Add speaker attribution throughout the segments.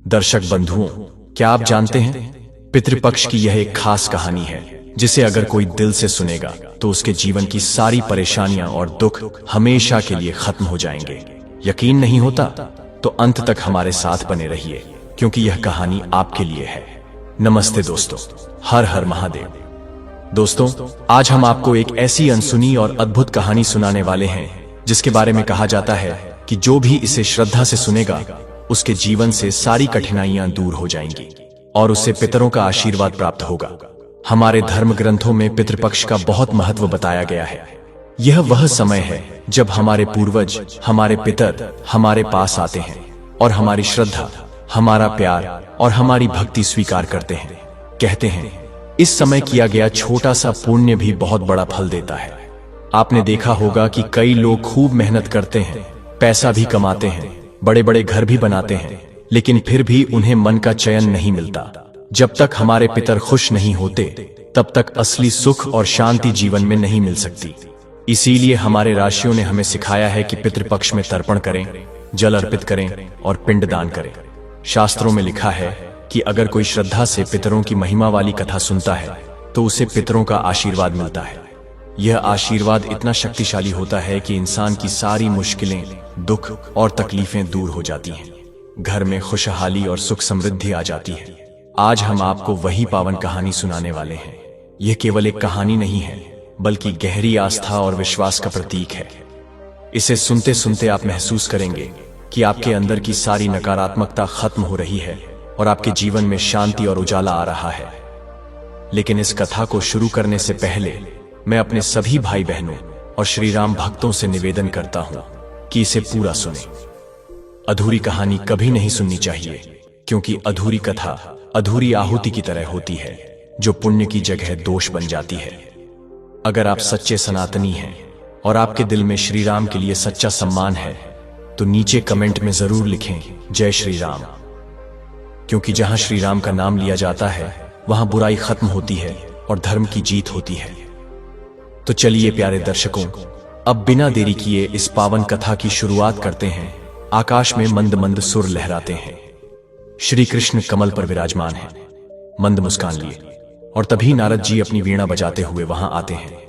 Speaker 1: दर्शक बंधुओं, क्या आप जानते हैं पितृपक्ष की यह एक खास कहानी है जिसे अगर कोई दिल से सुनेगा तो उसके जीवन की सारी परेशानियां और दुख हमेशा के लिए खत्म हो जाएंगे। यकीन नहीं होता तो अंत तक हमारे साथ बने रहिए, क्योंकि यह कहानी आपके लिए है। नमस्ते दोस्तों, हर हर महादेव। दोस्तों, आज हम आपको एक ऐसी अनसुनी और अद्भुत कहानी सुनाने वाले हैं जिसके बारे में कहा जाता है कि जो भी इसे श्रद्धा से सुनेगा उसके जीवन से सारी कठिनाइयां दूर हो जाएंगी और उसे पितरों का आशीर्वाद प्राप्त होगा। हमारे धर्म ग्रंथों में पितृपक्ष का बहुत महत्व बताया गया है। यह वह समय है जब हमारे पूर्वज, हमारे पितर हमारे पास आते हैं और हमारी श्रद्धा, हमारा प्यार और हमारी भक्ति स्वीकार करते हैं। कहते हैं इस समय किया गया छोटा सा पुण्य भी बहुत बड़ा फल देता है। आपने देखा होगा कि कई लोग खूब मेहनत करते हैं, पैसा भी कमाते हैं, बड़े बड़े घर भी बनाते हैं, लेकिन फिर भी उन्हें मन का चयन नहीं मिलता। जब तक हमारे पितर खुश नहीं होते तब तक असली सुख और शांति जीवन में नहीं मिल सकती। इसीलिए हमारे ऋषियों ने हमें सिखाया है कि पितृपक्ष में तर्पण करें, जल अर्पित करें और पिंडदान करें। शास्त्रों में लिखा है कि अगर कोई श्रद्धा से पितरों की महिमा वाली कथा सुनता है तो उसे पितरों का आशीर्वाद मिलता है। यह आशीर्वाद इतना शक्तिशाली होता है कि इंसान की सारी मुश्किलें, दुख और तकलीफें दूर हो जाती हैं। घर में खुशहाली और सुख समृद्धि आ जाती है। आज हम आपको वही पावन कहानी सुनाने वाले हैं। यह केवल एक कहानी नहीं है, बल्कि गहरी आस्था और विश्वास का प्रतीक है। इसे सुनते सुनते आप महसूस करेंगे कि आपके अंदर की सारी नकारात्मकता खत्म हो रही है और आपके जीवन में शांति और उजाला आ रहा है। लेकिन इस कथा को शुरू करने से पहले मैं अपने सभी भाई बहनों और श्री राम भक्तों से निवेदन करता हूं कि इसे पूरा सुने। अधूरी कहानी कभी नहीं सुननी चाहिए, क्योंकि अधूरी कथा अधूरी आहुति की तरह होती है, जो पुण्य की जगह दोष बन जाती है। अगर आप सच्चे सनातनी हैं और आपके दिल में श्री राम के लिए सच्चा सम्मान है तो नीचे कमेंट में जरूर लिखें जय श्री राम, क्योंकि जहां श्री राम का नाम लिया जाता है वहां बुराई खत्म होती है और धर्म की जीत होती है। तो चलिए प्यारे दर्शकों, अब बिना देरी किए इस पावन कथा की शुरुआत करते हैं। आकाश में मंद मंद सुर लहराते हैं। श्री कृष्ण कमल पर विराजमान हैं, मंद मुस्कान लिए, और तभी नारद जी अपनी वीणा बजाते हुए वहां आते हैं।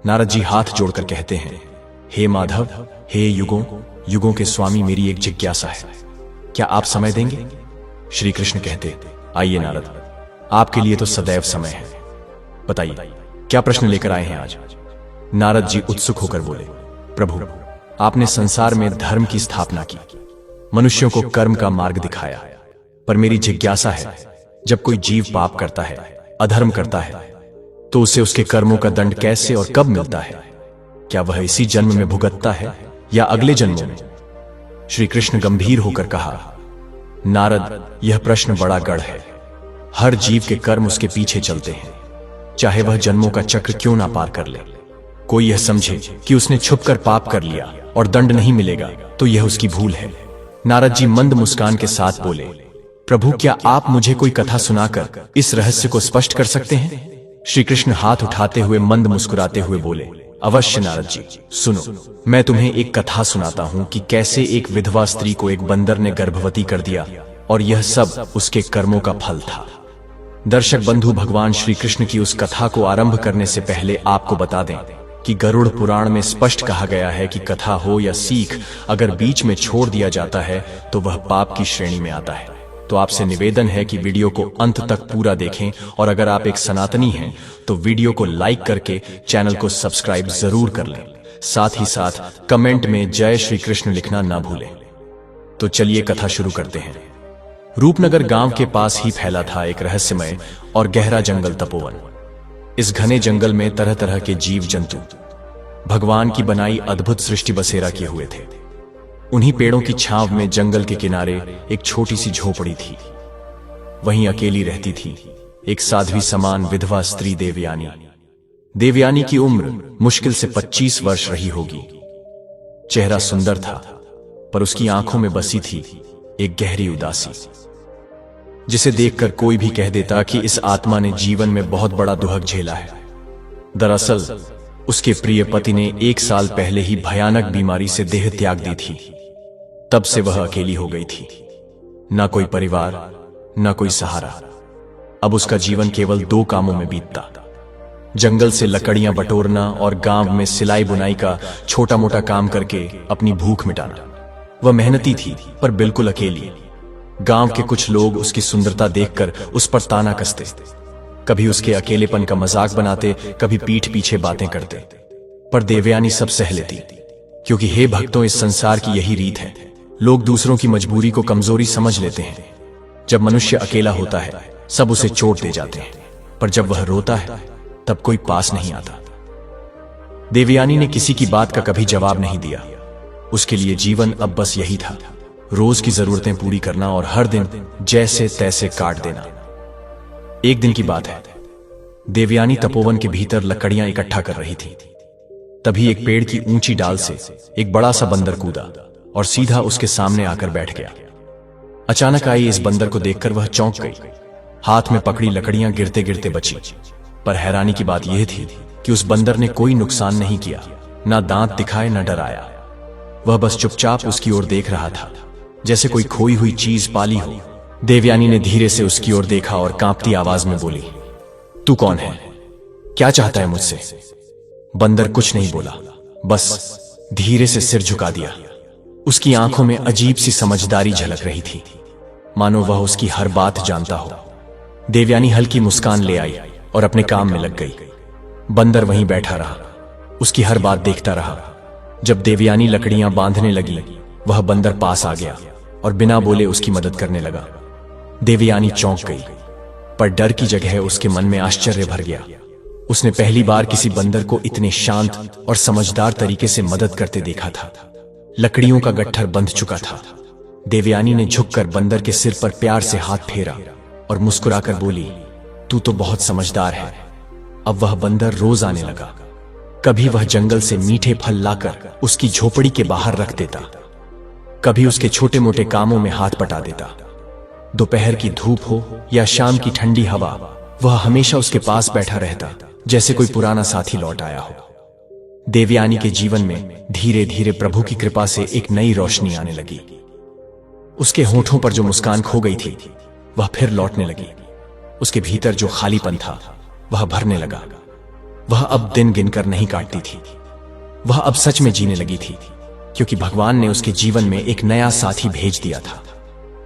Speaker 1: नारद जी हाथ जोड़कर कहते हैं, हे माधव, हे युगों युगों के स्वामी, मेरी एक जिज्ञासा है, क्या आप समय देंगे? श्री कृष्ण कहते, आइए नारद, आपके लिए तो सदैव समय है। बताइए क्या प्रश्न लेकर आए हैं आज? नारद जी उत्सुक होकर बोले, प्रभु, आपने संसार में धर्म की स्थापना की, मनुष्यों को कर्म का मार्ग दिखाया, पर मेरी जिज्ञासा है, जब कोई जीव पाप करता है, अधर्म करता है, तो उसे उसके कर्मों का दंड कैसे और कब मिलता है? क्या वह इसी जन्म में भुगतता है या अगले जन्मों में? श्री कृष्ण गंभीर होकर कहा, नारद, यह प्रश्न बड़ा गढ़ है। हर जीव के कर्म उसके पीछे चलते हैं, चाहे वह जन्मों का चक्र क्यों ना पार कर ले। कोई यह समझे कि उसने छुपकर पाप कर लिया और दंड नहीं मिलेगा तो यह उसकी भूल है। नारद जी मंद मुस्कान के साथ बोले, प्रभु, क्या आप मुझे कोई कथा सुनाकर इस रहस्य को स्पष्ट कर सकते हैं? श्री कृष्ण हाथ उठाते हुए मंद मुस्कुराते हुए बोले, अवश्य नारद जी, सुनो, मैं तुम्हें एक कथा सुनाता हूं कि कैसे एक विधवा स्त्री को एक बंदर ने गर्भवती कर दिया और यह सब उसके कर्मों का फल था। दर्शक बंधु, भगवान श्री कृष्ण की उस कथा को आरंभ करने से पहले आपको बता दें कि गरुड़ पुराण में स्पष्ट कहा गया है कि कथा हो या सीख, अगर बीच में छोड़ दिया जाता है तो वह पाप की श्रेणी में आता है। तो आपसे निवेदन है कि वीडियो को अंत तक पूरा देखें, और अगर आप एक सनातनी हैं तो वीडियो को लाइक करके चैनल को सब्सक्राइब जरूर कर लें। साथ ही साथ कमेंट में जय श्री कृष्ण लिखना ना भूलें। तो चलिए कथा शुरू करते हैं। रूपनगर गांव के पास ही फैला था एक रहस्यमय और गहरा जंगल तपोवन। इस घने जंगल में तरह तरह के जीव जंतु, भगवान की बनाई अद्भुत सृष्टि बसेरा किए हुए थे। उन्हीं पेड़ों की छांव में जंगल के किनारे एक छोटी सी झोपड़ी थी। वहीं अकेली रहती थी एक साध्वी समान विधवा स्त्री देवयानी। देवयानी की उम्र मुश्किल से 25 वर्ष रही होगी। चेहरा सुंदर था, पर उसकी आंखों में बसी थी एक गहरी उदासी, जिसे देखकर कोई भी कह देता कि इस आत्मा ने जीवन में बहुत बड़ा दुहक झेला है। दरअसल उसके प्रिय पति ने 1 साल पहले ही भयानक बीमारी से देह त्याग दी थी। तब से वह अकेली हो गई थी। ना कोई परिवार, ना कोई सहारा। अब उसका जीवन केवल दो कामों में बीतता, जंगल से लकड़ियां बटोरना और गांव में सिलाई बुनाई का छोटा मोटा काम करके अपनी भूख मिटाना। वह मेहनती थी पर बिल्कुल अकेली। गांव के कुछ लोग उसकी सुंदरता देखकर उस पर ताना कसते, कभी उसके अकेलेपन का मजाक बनाते, कभी पीठ पीछे बातें करते। पर देवयानी सब सह लेती, क्योंकि हे भक्तों, इस संसार की यही रीत है। लोग दूसरों की मजबूरी को कमजोरी समझ लेते हैं। जब मनुष्य अकेला होता है सब उसे चोट दे जाते हैं, पर जब वह रोता है तब कोई पास नहीं आता। देवयानी ने किसी की बात का कभी जवाब नहीं दिया। उसके लिए जीवन अब बस यही था, रोज की जरूरतें पूरी करना और हर दिन जैसे तैसे काट देना। एक दिन की बात है, देवयानी तपोवन के भीतर लकड़ियां इकट्ठा कर रही थी। तभी एक पेड़ की ऊंची डाल से एक बड़ा सा बंदर कूदा और सीधा उसके सामने आकर बैठ गया। अचानक आई इस बंदर को देखकर वह चौंक गई। हाथ में पकड़ी लकड़ियां गिरते गिरते बची। पर हैरानी की बात यह थी कि उस बंदर ने कोई नुकसान नहीं किया, ना दांत दिखाए ना डराया। वह बस चुपचाप उसकी ओर देख रहा था, जैसे कोई खोई हुई चीज पाली हो। देवयानी ने धीरे से उसकी ओर देखा और कांपती आवाज में बोली, तू कौन है? क्या चाहता है मुझसे? बंदर कुछ नहीं बोला, बस धीरे से सिर झुका दिया। उसकी आंखों में अजीब सी समझदारी झलक रही थी, मानो वह उसकी हर बात जानता हो। देवयानी हल्की मुस्कान ले आई और अपने काम में लग गई। बंदर वहीं बैठा रहा, उसकी हर बात देखता रहा। जब देवयानी लकड़ियां बांधने लगी, वह बंदर पास आ गया और बिना बोले उसकी मदद करने लगा। देवयानी चौंक गई, पर डर की जगह उसके मन में आश्चर्य भर गया। उसने पहली बार किसी बंदर को इतने शांत और समझदार तरीके से मदद करते देखा था। लकड़ियों का गट्ठर बंध चुका था। देवयानी ने झुककर बंदर के सिर पर प्यार से हाथ फेरा और मुस्कुराकर बोली, तू तो बहुत समझदार है। अब वह बंदर रोज आने लगा। कभी वह जंगल से मीठे फल लाकर उसकी झोपड़ी के बाहर रख देता, कभी उसके छोटे मोटे कामों में हाथ बटा देता। दोपहर की धूप हो या शाम की ठंडी हवा, वह हमेशा उसके पास बैठा रहता, जैसे कोई पुराना साथी लौट आया हो। देवयानी के जीवन में धीरे धीरे प्रभु की कृपा से एक नई रोशनी आने लगी। उसके होठों पर जो मुस्कान खो गई थी वह फिर लौटने लगी। उसके भीतर जो खालीपन था वह भरने लगा। वह अब दिन गिनकर नहीं काटती थी, वह अब सच में जीने लगी थी, क्योंकि भगवान ने उसके जीवन में एक नया साथी भेज दिया था,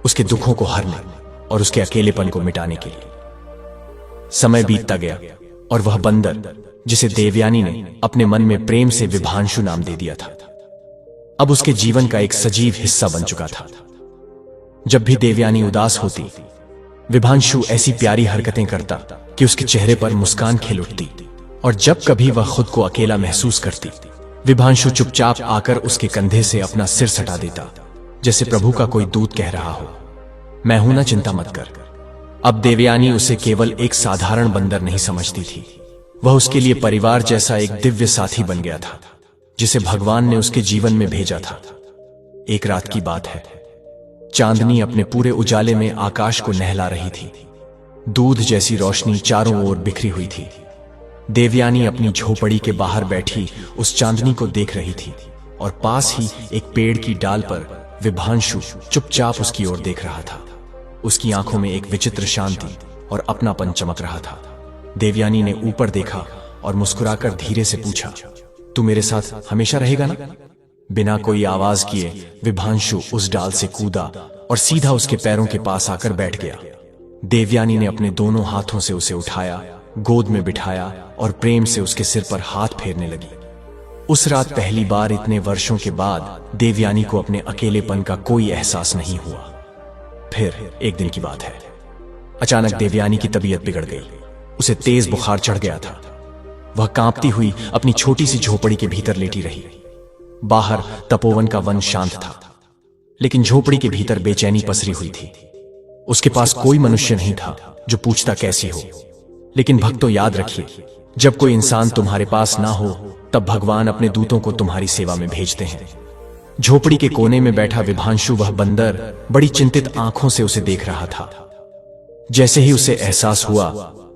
Speaker 1: उसके दुखों को हरने और उसके अकेलेपन को मिटाने के लिए। समय बीतता गया और वह बंदर, जिसे देवयानी ने अपने मन में प्रेम से विभांशु नाम दे दिया था, अब उसके जीवन का एक सजीव हिस्सा बन चुका था। जब भी देवयानी उदास होती, विभांशु ऐसी प्यारी हरकतें करता कि उसके चेहरे पर मुस्कान खिल उठती। और जब कभी वह खुद को अकेला महसूस करती, विभांशु चुपचाप आकर उसके कंधे से अपना सिर सटा देता, जैसे प्रभु का कोई दूत कह रहा हो, मैं हूं ना, चिंता मत कर। अब देवयानी उसे केवल एक साधारण बंदर नहीं समझती थी, वह उसके लिए परिवार जैसा एक दिव्य साथी बन गया था, जिसे भगवान ने उसके जीवन में भेजा था। एक रात की बात है, चांदनी अपने पूरे उजाले में आकाश को नहला रही थी। दूध जैसी रोशनी चारों ओर बिखरी हुई थी। देवयानी अपनी झोपड़ी के बाहर बैठी उस चांदनी को देख रही थी और पास ही एक पेड़ की डाल पर विभांशु चुपचाप उसकी ओर देख रहा था। उसकी आंखों में एक विचित्र शांति और अपनापन चमक रहा था। देवयानी ने ऊपर देखा और मुस्कुराकर धीरे से पूछा, तू मेरे साथ हमेशा रहेगा ना? बिना कोई आवाज किए विभांशु उस डाल से कूदा और सीधा उसके पैरों के पास आकर बैठ गया। देवयानी ने अपने दोनों हाथों से उसे उठाया, गोद में बिठाया और प्रेम से उसके सिर पर हाथ फेरने लगी। उस रात पहली बार इतने वर्षों के बाद देवयानी को अपने अकेलेपन का कोई एहसास नहीं हुआ। फिर एक दिन की बात है, अचानक देवयानी की तबीयत बिगड़ गई। उसे तेज बुखार चढ़ गया था। वह कांपती हुई अपनी छोटी सी झोपड़ी के भीतर लेटी रही। बाहर तपोवन का वन शांत था, लेकिन झोपड़ी के भीतर बेचैनी पसरी हुई थी। उसके पास कोई मनुष्य नहीं था जो पूछता कैसी हो। लेकिन भक्तों, याद रखिए, जब कोई इंसान तुम्हारे पास ना हो तब भगवान अपने दूतों को तुम्हारी सेवा में भेजते हैं। झोपड़ी के कोने में बैठा विभांशु, वह बंदर, बड़ी चिंतित आंखों से उसे देख रहा था। जैसे ही उसे एहसास हुआ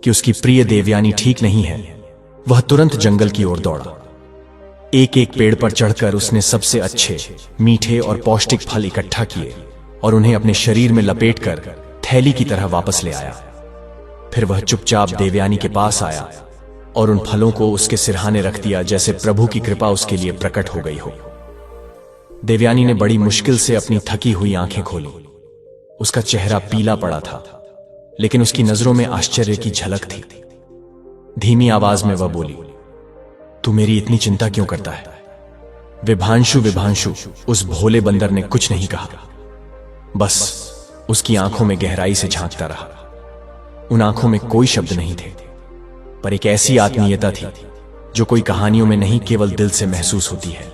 Speaker 1: कि उसकी प्रिय देवयानी ठीक नहीं है, वह तुरंत जंगल की ओर दौड़ा। एक एक पेड़ पर चढ़कर उसने सबसे अच्छे, मीठे और पौष्टिक फल इकट्ठा किए और उन्हें अपने शरीर में लपेटकर थैली की तरह वापस ले आया। फिर वह चुपचाप देवयानी के पास आया और उन फलों को उसके सिरहाने रख दिया, जैसे प्रभु की कृपा उसके लिए प्रकट हो गई हो। देवयानी ने बड़ी मुश्किल से अपनी थकी हुई आंखें खोली। उसका चेहरा पीला पड़ा था, लेकिन उसकी नजरों में आश्चर्य की झलक थी। धीमी आवाज में वह बोली, तू मेरी इतनी चिंता क्यों करता है? विभांशु, विभांशु, उस भोले बंदर ने कुछ नहीं कहा, बस उसकी आंखों में गहराई से झांकता रहा। उन आंखों में कोई शब्द नहीं थे, पर एक ऐसी आत्मीयता थी जो कोई कहानियों में नहीं, केवल दिल से महसूस होती है।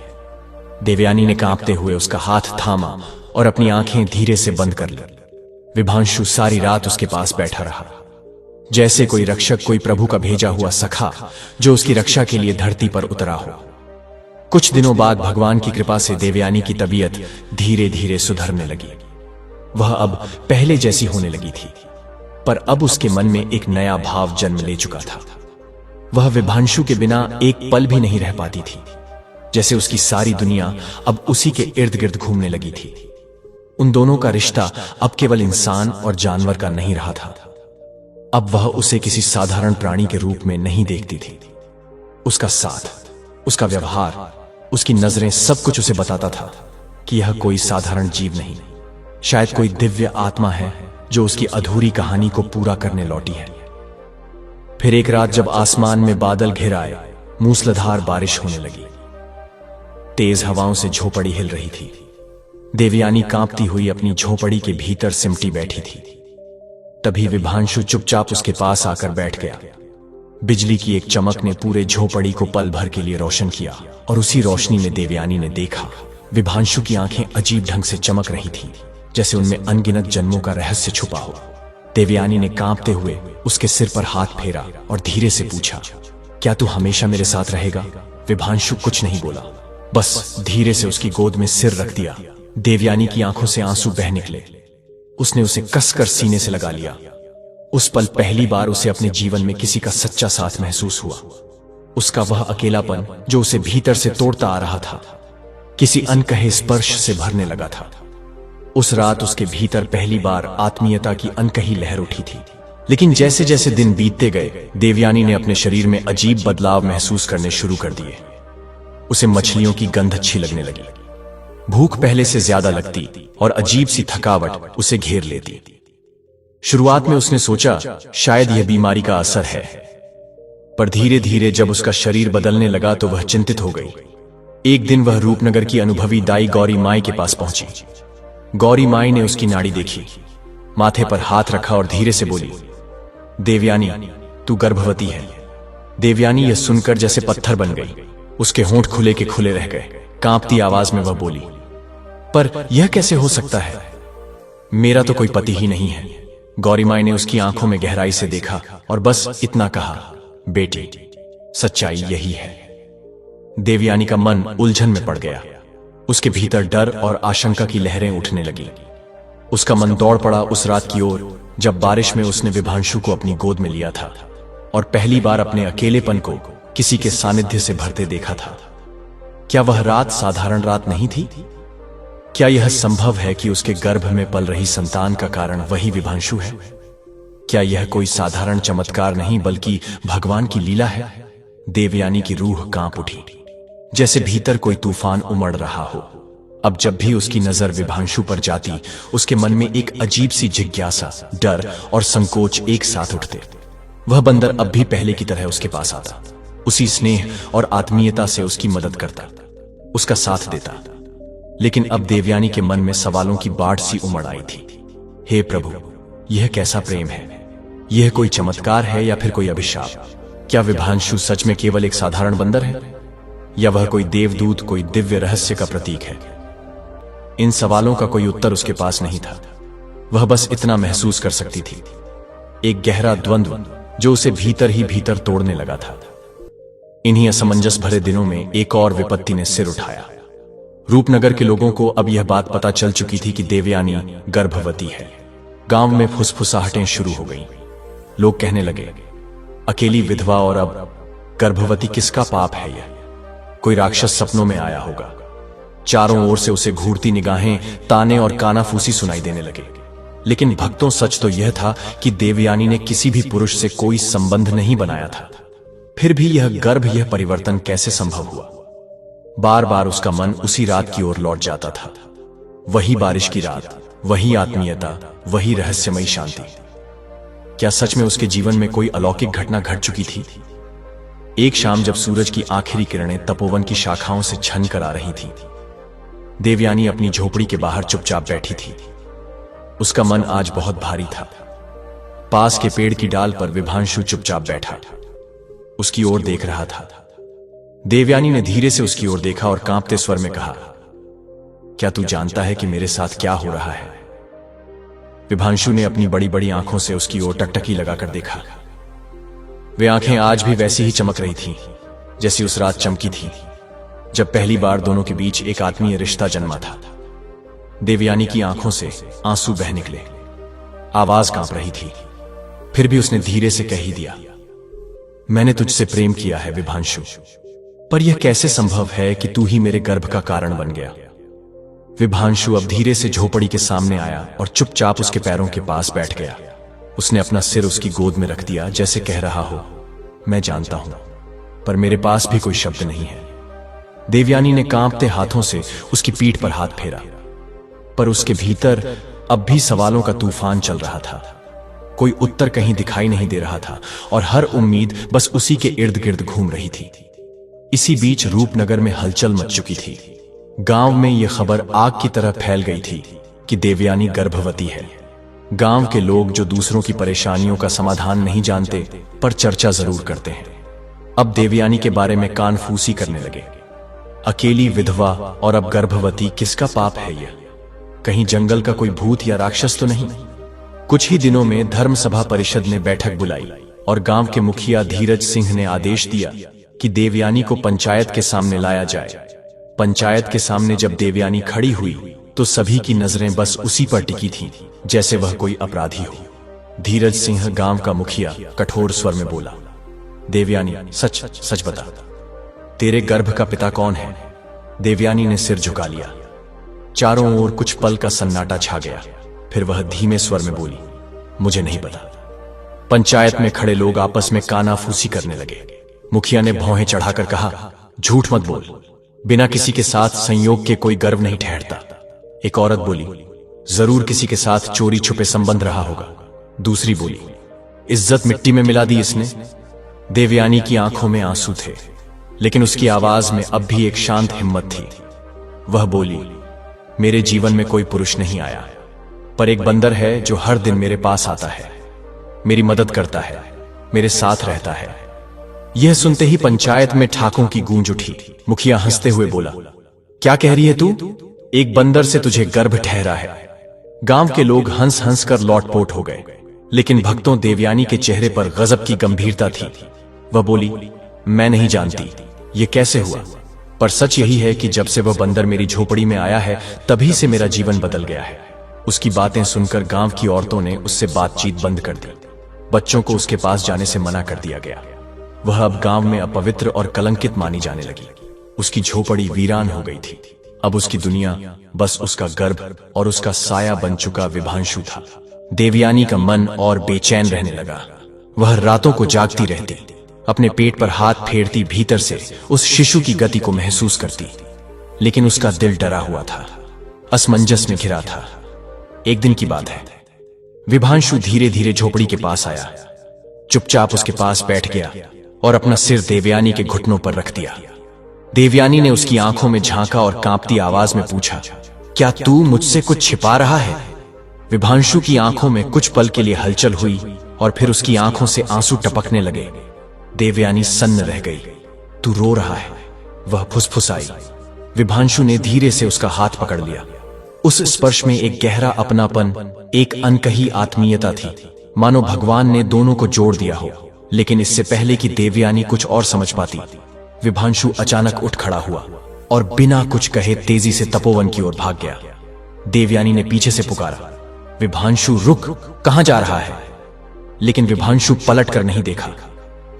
Speaker 1: देवयानी ने कांपते हुए उसका हाथ थामा और अपनी आंखें धीरे से बंद कर ली। विभांशु सारी रात उसके पास बैठा रहा, जैसे कोई रक्षक, कोई प्रभु का भेजा हुआ सखा जो उसकी रक्षा के लिए धरती पर उतरा हो। कुछ दिनों बाद भगवान की कृपा से देवयानी की तबीयत धीरे धीरे सुधरने लगी। वह अब पहले जैसी होने लगी थी, पर अब उसके मन में एक नया भाव जन्म ले चुका था। वह विभांशु के बिना एक पल भी नहीं रह पाती थी, जैसे उसकी सारी दुनिया अब उसी के इर्द गिर्द घूमने लगी थी। उन दोनों का रिश्ता अब केवल इंसान और जानवर का नहीं रहा था। अब वह उसे किसी साधारण प्राणी के रूप में नहीं देखती थी। उसका साथ, उसका व्यवहार, उसकी नजरें, सब कुछ उसे बताता था कि यह कोई साधारण जीव नहीं, शायद कोई दिव्य आत्मा है जो उसकी अधूरी कहानी को पूरा करने लौटी है। फिर एक रात जब आसमान में बादल घिर आए, मूसलाधार बारिश होने लगी। तेज हवाओं से झोपड़ी हिल रही थी। देवयानी कांपती हुई अपनी झोपड़ी के भीतर सिमटी बैठी थी। तभी विभांशु चुपचाप उसके पास आकर बैठ गया। बिजली की एक चमक ने पूरे झोपड़ी को पल भर के लिए रोशन किया, और उसी रोशनी में देवयानी ने देखा विभांशु की आंखें अजीब ढंग से चमक रही थीं, जैसे उनमें अनगिनत जन्मों का रहस्य छुपा हो। देवयानी ने कांपते हुए उसके सिर पर हाथ फेरा और धीरे से पूछा, क्या तू हमेशा मेरे साथ रहेगा? विभांशु कुछ नहीं बोला, बस धीरे से उसकी गोद में सिर रख दिया। देवयानी की आंखों से आंसू बह निकले। उसने उसे कसकर सीने से लगा लिया। उस पल पहली बार उसे अपने जीवन में किसी का सच्चा साथ महसूस हुआ। उसका वह अकेलापन जो उसे भीतर से तोड़ता आ रहा था, किसी अनकहे स्पर्श से भरने लगा था। उस रात उसके भीतर पहली बार आत्मीयता की अनकही लहर उठी थी। लेकिन जैसे जैसे दिन बीतते गए, देवयानी ने अपने शरीर में अजीब बदलाव महसूस करने शुरू कर दिए। उसे मछलियों की गंध अच्छी लगने लगी, भूख पहले से ज्यादा लगती और अजीब सी थकावट उसे घेर लेती। शुरुआत में उसने सोचा शायद यह बीमारी का असर है, पर धीरे धीरे जब उसका शरीर बदलने लगा तो वह चिंतित हो गई। एक दिन वह रूपनगर की अनुभवी दाई गौरी माई के पास पहुंची। गौरी माई ने उसकी नाड़ी देखी, माथे पर हाथ रखा और धीरे से बोली, देवयानी, तू गर्भवती है। देवयानी यह सुनकर जैसे पत्थर बन गई। उसके होंठ खुले के खुले रह गए। कांपती आवाज में वह बोली, पर यह कैसे हो सकता है? मेरा तो कोई पति ही नहीं है। गौरी माई ने उसकी आंखों में गहराई से देखा और बस इतना कहा, बेटी, सच्चाई यही है। देवयानी का मन उलझन में पड़ गया। उसके भीतर डर और आशंका की लहरें उठने लगी। उसका मन दौड़ पड़ा उस रात की ओर जब बारिश में उसने विभांशु को अपनी गोद में लिया था और पहली बार अपने अकेलेपन को किसी के सानिध्य से भरते देखा था। क्या वह रात साधारण रात नहीं थी? क्या यह संभव है कि उसके गर्भ में पल रही संतान का कारण वही विभांशु है? क्या यह कोई साधारण चमत्कार नहीं बल्कि भगवान की लीला है? देवयानी की रूह कांप उठी, जैसे भीतर कोई तूफान उमड़ रहा हो। अब जब भी उसकी नजर विभांशु पर जाती, उसके मन में एक अजीब सी जिज्ञासा, डर और संकोच एक साथ उठते। वह बंदर अब भी पहले की तरह उसके पास आता, उसी स्नेह और आत्मीयता से उसकी मदद करता, उसका साथ देता। लेकिन अब देवयानी के मन में सवालों की बाढ़ सी उमड़ आई थी। हे प्रभु, यह कैसा प्रेम है? यह कोई चमत्कार है या फिर कोई अभिशाप? क्या विभांशु सच में केवल एक साधारण बंदर है, या वह कोई देवदूत, कोई दिव्य रहस्य का प्रतीक है? इन सवालों का कोई उत्तर उसके पास नहीं था। वह बस इतना महसूस कर सकती थी, एक गहरा द्वंद्व जो उसे भीतर ही भीतर तोड़ने लगा था। इन्हीं असमंजस भरे दिनों में एक और विपत्ति ने सिर उठाया। रूपनगर के लोगों को अब यह बात पता चल चुकी थी कि देवयानी गर्भवती है। गांव में फुसफुसाहटें शुरू हो गईं। लोग कहने लगे, अकेली विधवा और अब गर्भवती, किसका पाप है यह? कोई राक्षस सपनों में आया होगा। चारों ओर से उसे घूरती निगाहें, ताने और कानाफूसी सुनाई देने लगे। लेकिन भक्तों, सच तो यह था कि देवयानी ने किसी भी पुरुष से कोई संबंध नहीं बनाया था। फिर भी यह गर्भ, यह परिवर्तन कैसे संभव हुआ? बार बार उसका मन उसी रात की ओर लौट जाता था। वही बारिश की रात, वही आत्मीयता, वही रहस्यमयी शांति। क्या सच में उसके जीवन में कोई अलौकिक घटना घट चुकी थी? एक शाम जब सूरज की आखिरी किरणें तपोवन की शाखाओं से छन कर आ रही थीं, देवयानी अपनी झोपड़ी के बाहर चुपचाप बैठी थी। उसका मन आज बहुत भारी था। पास के पेड़ की डाल पर विभांशु चुपचाप बैठा उसकी ओर देख रहा था। देवयानी ने धीरे से उसकी ओर देखा और कांपते स्वर में कहा, क्या तू जानता है कि मेरे साथ क्या हो रहा है? विभांशु ने अपनी बड़ी बड़ी आंखों से उसकी ओर टकटकी लगाकर देखा। वे आंखें आज भी वैसी ही चमक रही थीं, जैसी उस रात चमकी थी जब पहली बार दोनों के बीच एक आत्मीय रिश्ता जन्मा था। देवयानी की आंखों से आंसू बह निकले, आवाज कांप रही थी। फिर भी उसने धीरे से कह ही दिया, मैंने तुझसे प्रेम किया है विभांशु, पर यह कैसे संभव है कि तू ही मेरे गर्भ का कारण बन गया? विभांशु अब धीरे से झोपड़ी के सामने आया और चुपचाप उसके पैरों के पास बैठ गया। उसने अपना सिर उसकी गोद में रख दिया, जैसे कह रहा हो, मैं जानता हूं, पर मेरे पास भी कोई शब्द नहीं है। देवयानी ने कांपते हाथों से उसकी पीठ पर हाथ फेरा, पर उसके भीतर अब भी सवालों का तूफान चल रहा था। कोई उत्तर कहीं दिखाई नहीं दे रहा था और हर उम्मीद बस उसी के इर्द गिर्द घूम रही थी। इसी बीच रूपनगर में हलचल मच चुकी थी। गांव में यह खबर आग की तरह फैल गई थी कि देवयानी गर्भवती है। गांव के लोग जो दूसरों की परेशानियों का समाधान नहीं जानते, पर चर्चा जरूर करते हैं, अब देवयानी के बारे में कानफूसी करने लगे। अकेली विधवा और अब गर्भवती, किसका पाप है यह? कहीं जंगल का कोई भूत या राक्षस तो नहीं? कुछ ही दिनों में धर्म सभा परिषद ने बैठक बुलाई और गांव के मुखिया धीरज सिंह ने आदेश दिया कि देवयानी को पंचायत के सामने लाया जाए। पंचायत के सामने जब देवयानी खड़ी हुई तो सभी की नजरें बस उसी पर टिकी थीं, जैसे वह कोई अपराधी हो। धीरज सिंह, गांव का मुखिया, कठोर स्वर में बोला, देवयानी, सच सच बता, तेरे गर्भ का पिता कौन है? देवयानी ने सिर झुका लिया। चारों ओर कुछ पल का सन्नाटा छा गया। फिर वह धीमे स्वर में बोली, मुझे नहीं पता। पंचायत में खड़े लोग आपस में कानाफूसी करने लगे। मुखिया ने भौहें चढ़ाकर कहा, झूठ मत बोल, बिना किसी के साथ संयोग के कोई गर्व नहीं ठहरता। एक औरत बोली, जरूर किसी के साथ चोरी छुपे संबंध रहा होगा। दूसरी बोली, इज्जत मिट्टी में मिला दी इसने। देवयानी की आंखों में आंसू थे, लेकिन उसकी आवाज में अब भी एक शांत हिम्मत थी। वह बोली, मेरे जीवन में कोई पुरुष नहीं आया, पर एक बंदर है जो हर दिन मेरे पास आता है, मेरी मदद करता है, मेरे साथ रहता है। यह सुनते ही पंचायत में ठाकों की गूंज उठी। मुखिया हंसते हुए बोला, क्या कह रही है तू? एक बंदर से तुझे गर्भ ठहरा है? गांव के लोग हंस हंस कर लौटपोट हो गए, लेकिन भक्तों, देवयानी के चेहरे पर गजब की गंभीरता थी। वह बोली, मैं नहीं जानती ये कैसे हुआ, पर सच यही है कि जब से वह बंदर मेरी झोपड़ी में आया है, तभी से मेरा जीवन बदल गया है। उसकी बातें सुनकर गांव की औरतों ने उससे बातचीत बंद कर दी। बच्चों को उसके पास जाने से मना कर दिया गया। वह अब गांव में अपवित्र और कलंकित मानी जाने लगी। उसकी झोपड़ी वीरान हो गई थी। अब उसकी दुनिया बस उसका गर्भ और उसका साया बन चुका विभांशु था। देवयानी का मन और बेचैन रहने लगा। वह रातों को जागती रहती, अपने पेट पर हाथ फेरती, भीतर से उस शिशु की गति को महसूस करती, लेकिन उसका दिल डरा हुआ था, असमंजस में घिरा था। एक दिन की बात है, विभांशु धीरे धीरे झोपड़ी के पास आया, चुपचाप उसके पास बैठ गया और अपना सिर देवयानी के घुटनों पर रख दिया। देवयानी ने उसकी आंखों में झांका और कांपती आवाज में पूछा, क्या तू मुझसे कुछ छिपा रहा है? विभांशु की आंखों में कुछ पल के लिए हलचल हुई और फिर उसकी आंखों से आंसू टपकने लगे। देवयानी सन्न रह गई। तू रो रहा है? वह फुसफुसाई। विभांशु ने धीरे से उसका हाथ पकड़ लिया। उस स्पर्श में एक गहरा अपनापन, एक अनकही आत्मीयता थी, मानो भगवान ने दोनों को जोड़ दिया हो। लेकिन इससे पहले कि देवयानी कुछ और समझ पाती, विभांशु अचानक उठ खड़ा हुआ और बिना कुछ कहे तेजी से तपोवन की ओर भाग गया। देवयानी ने पीछे से पुकारा, विभांशु रुक, कहां जा रहा है? लेकिन विभांशु पलट कर नहीं देखा।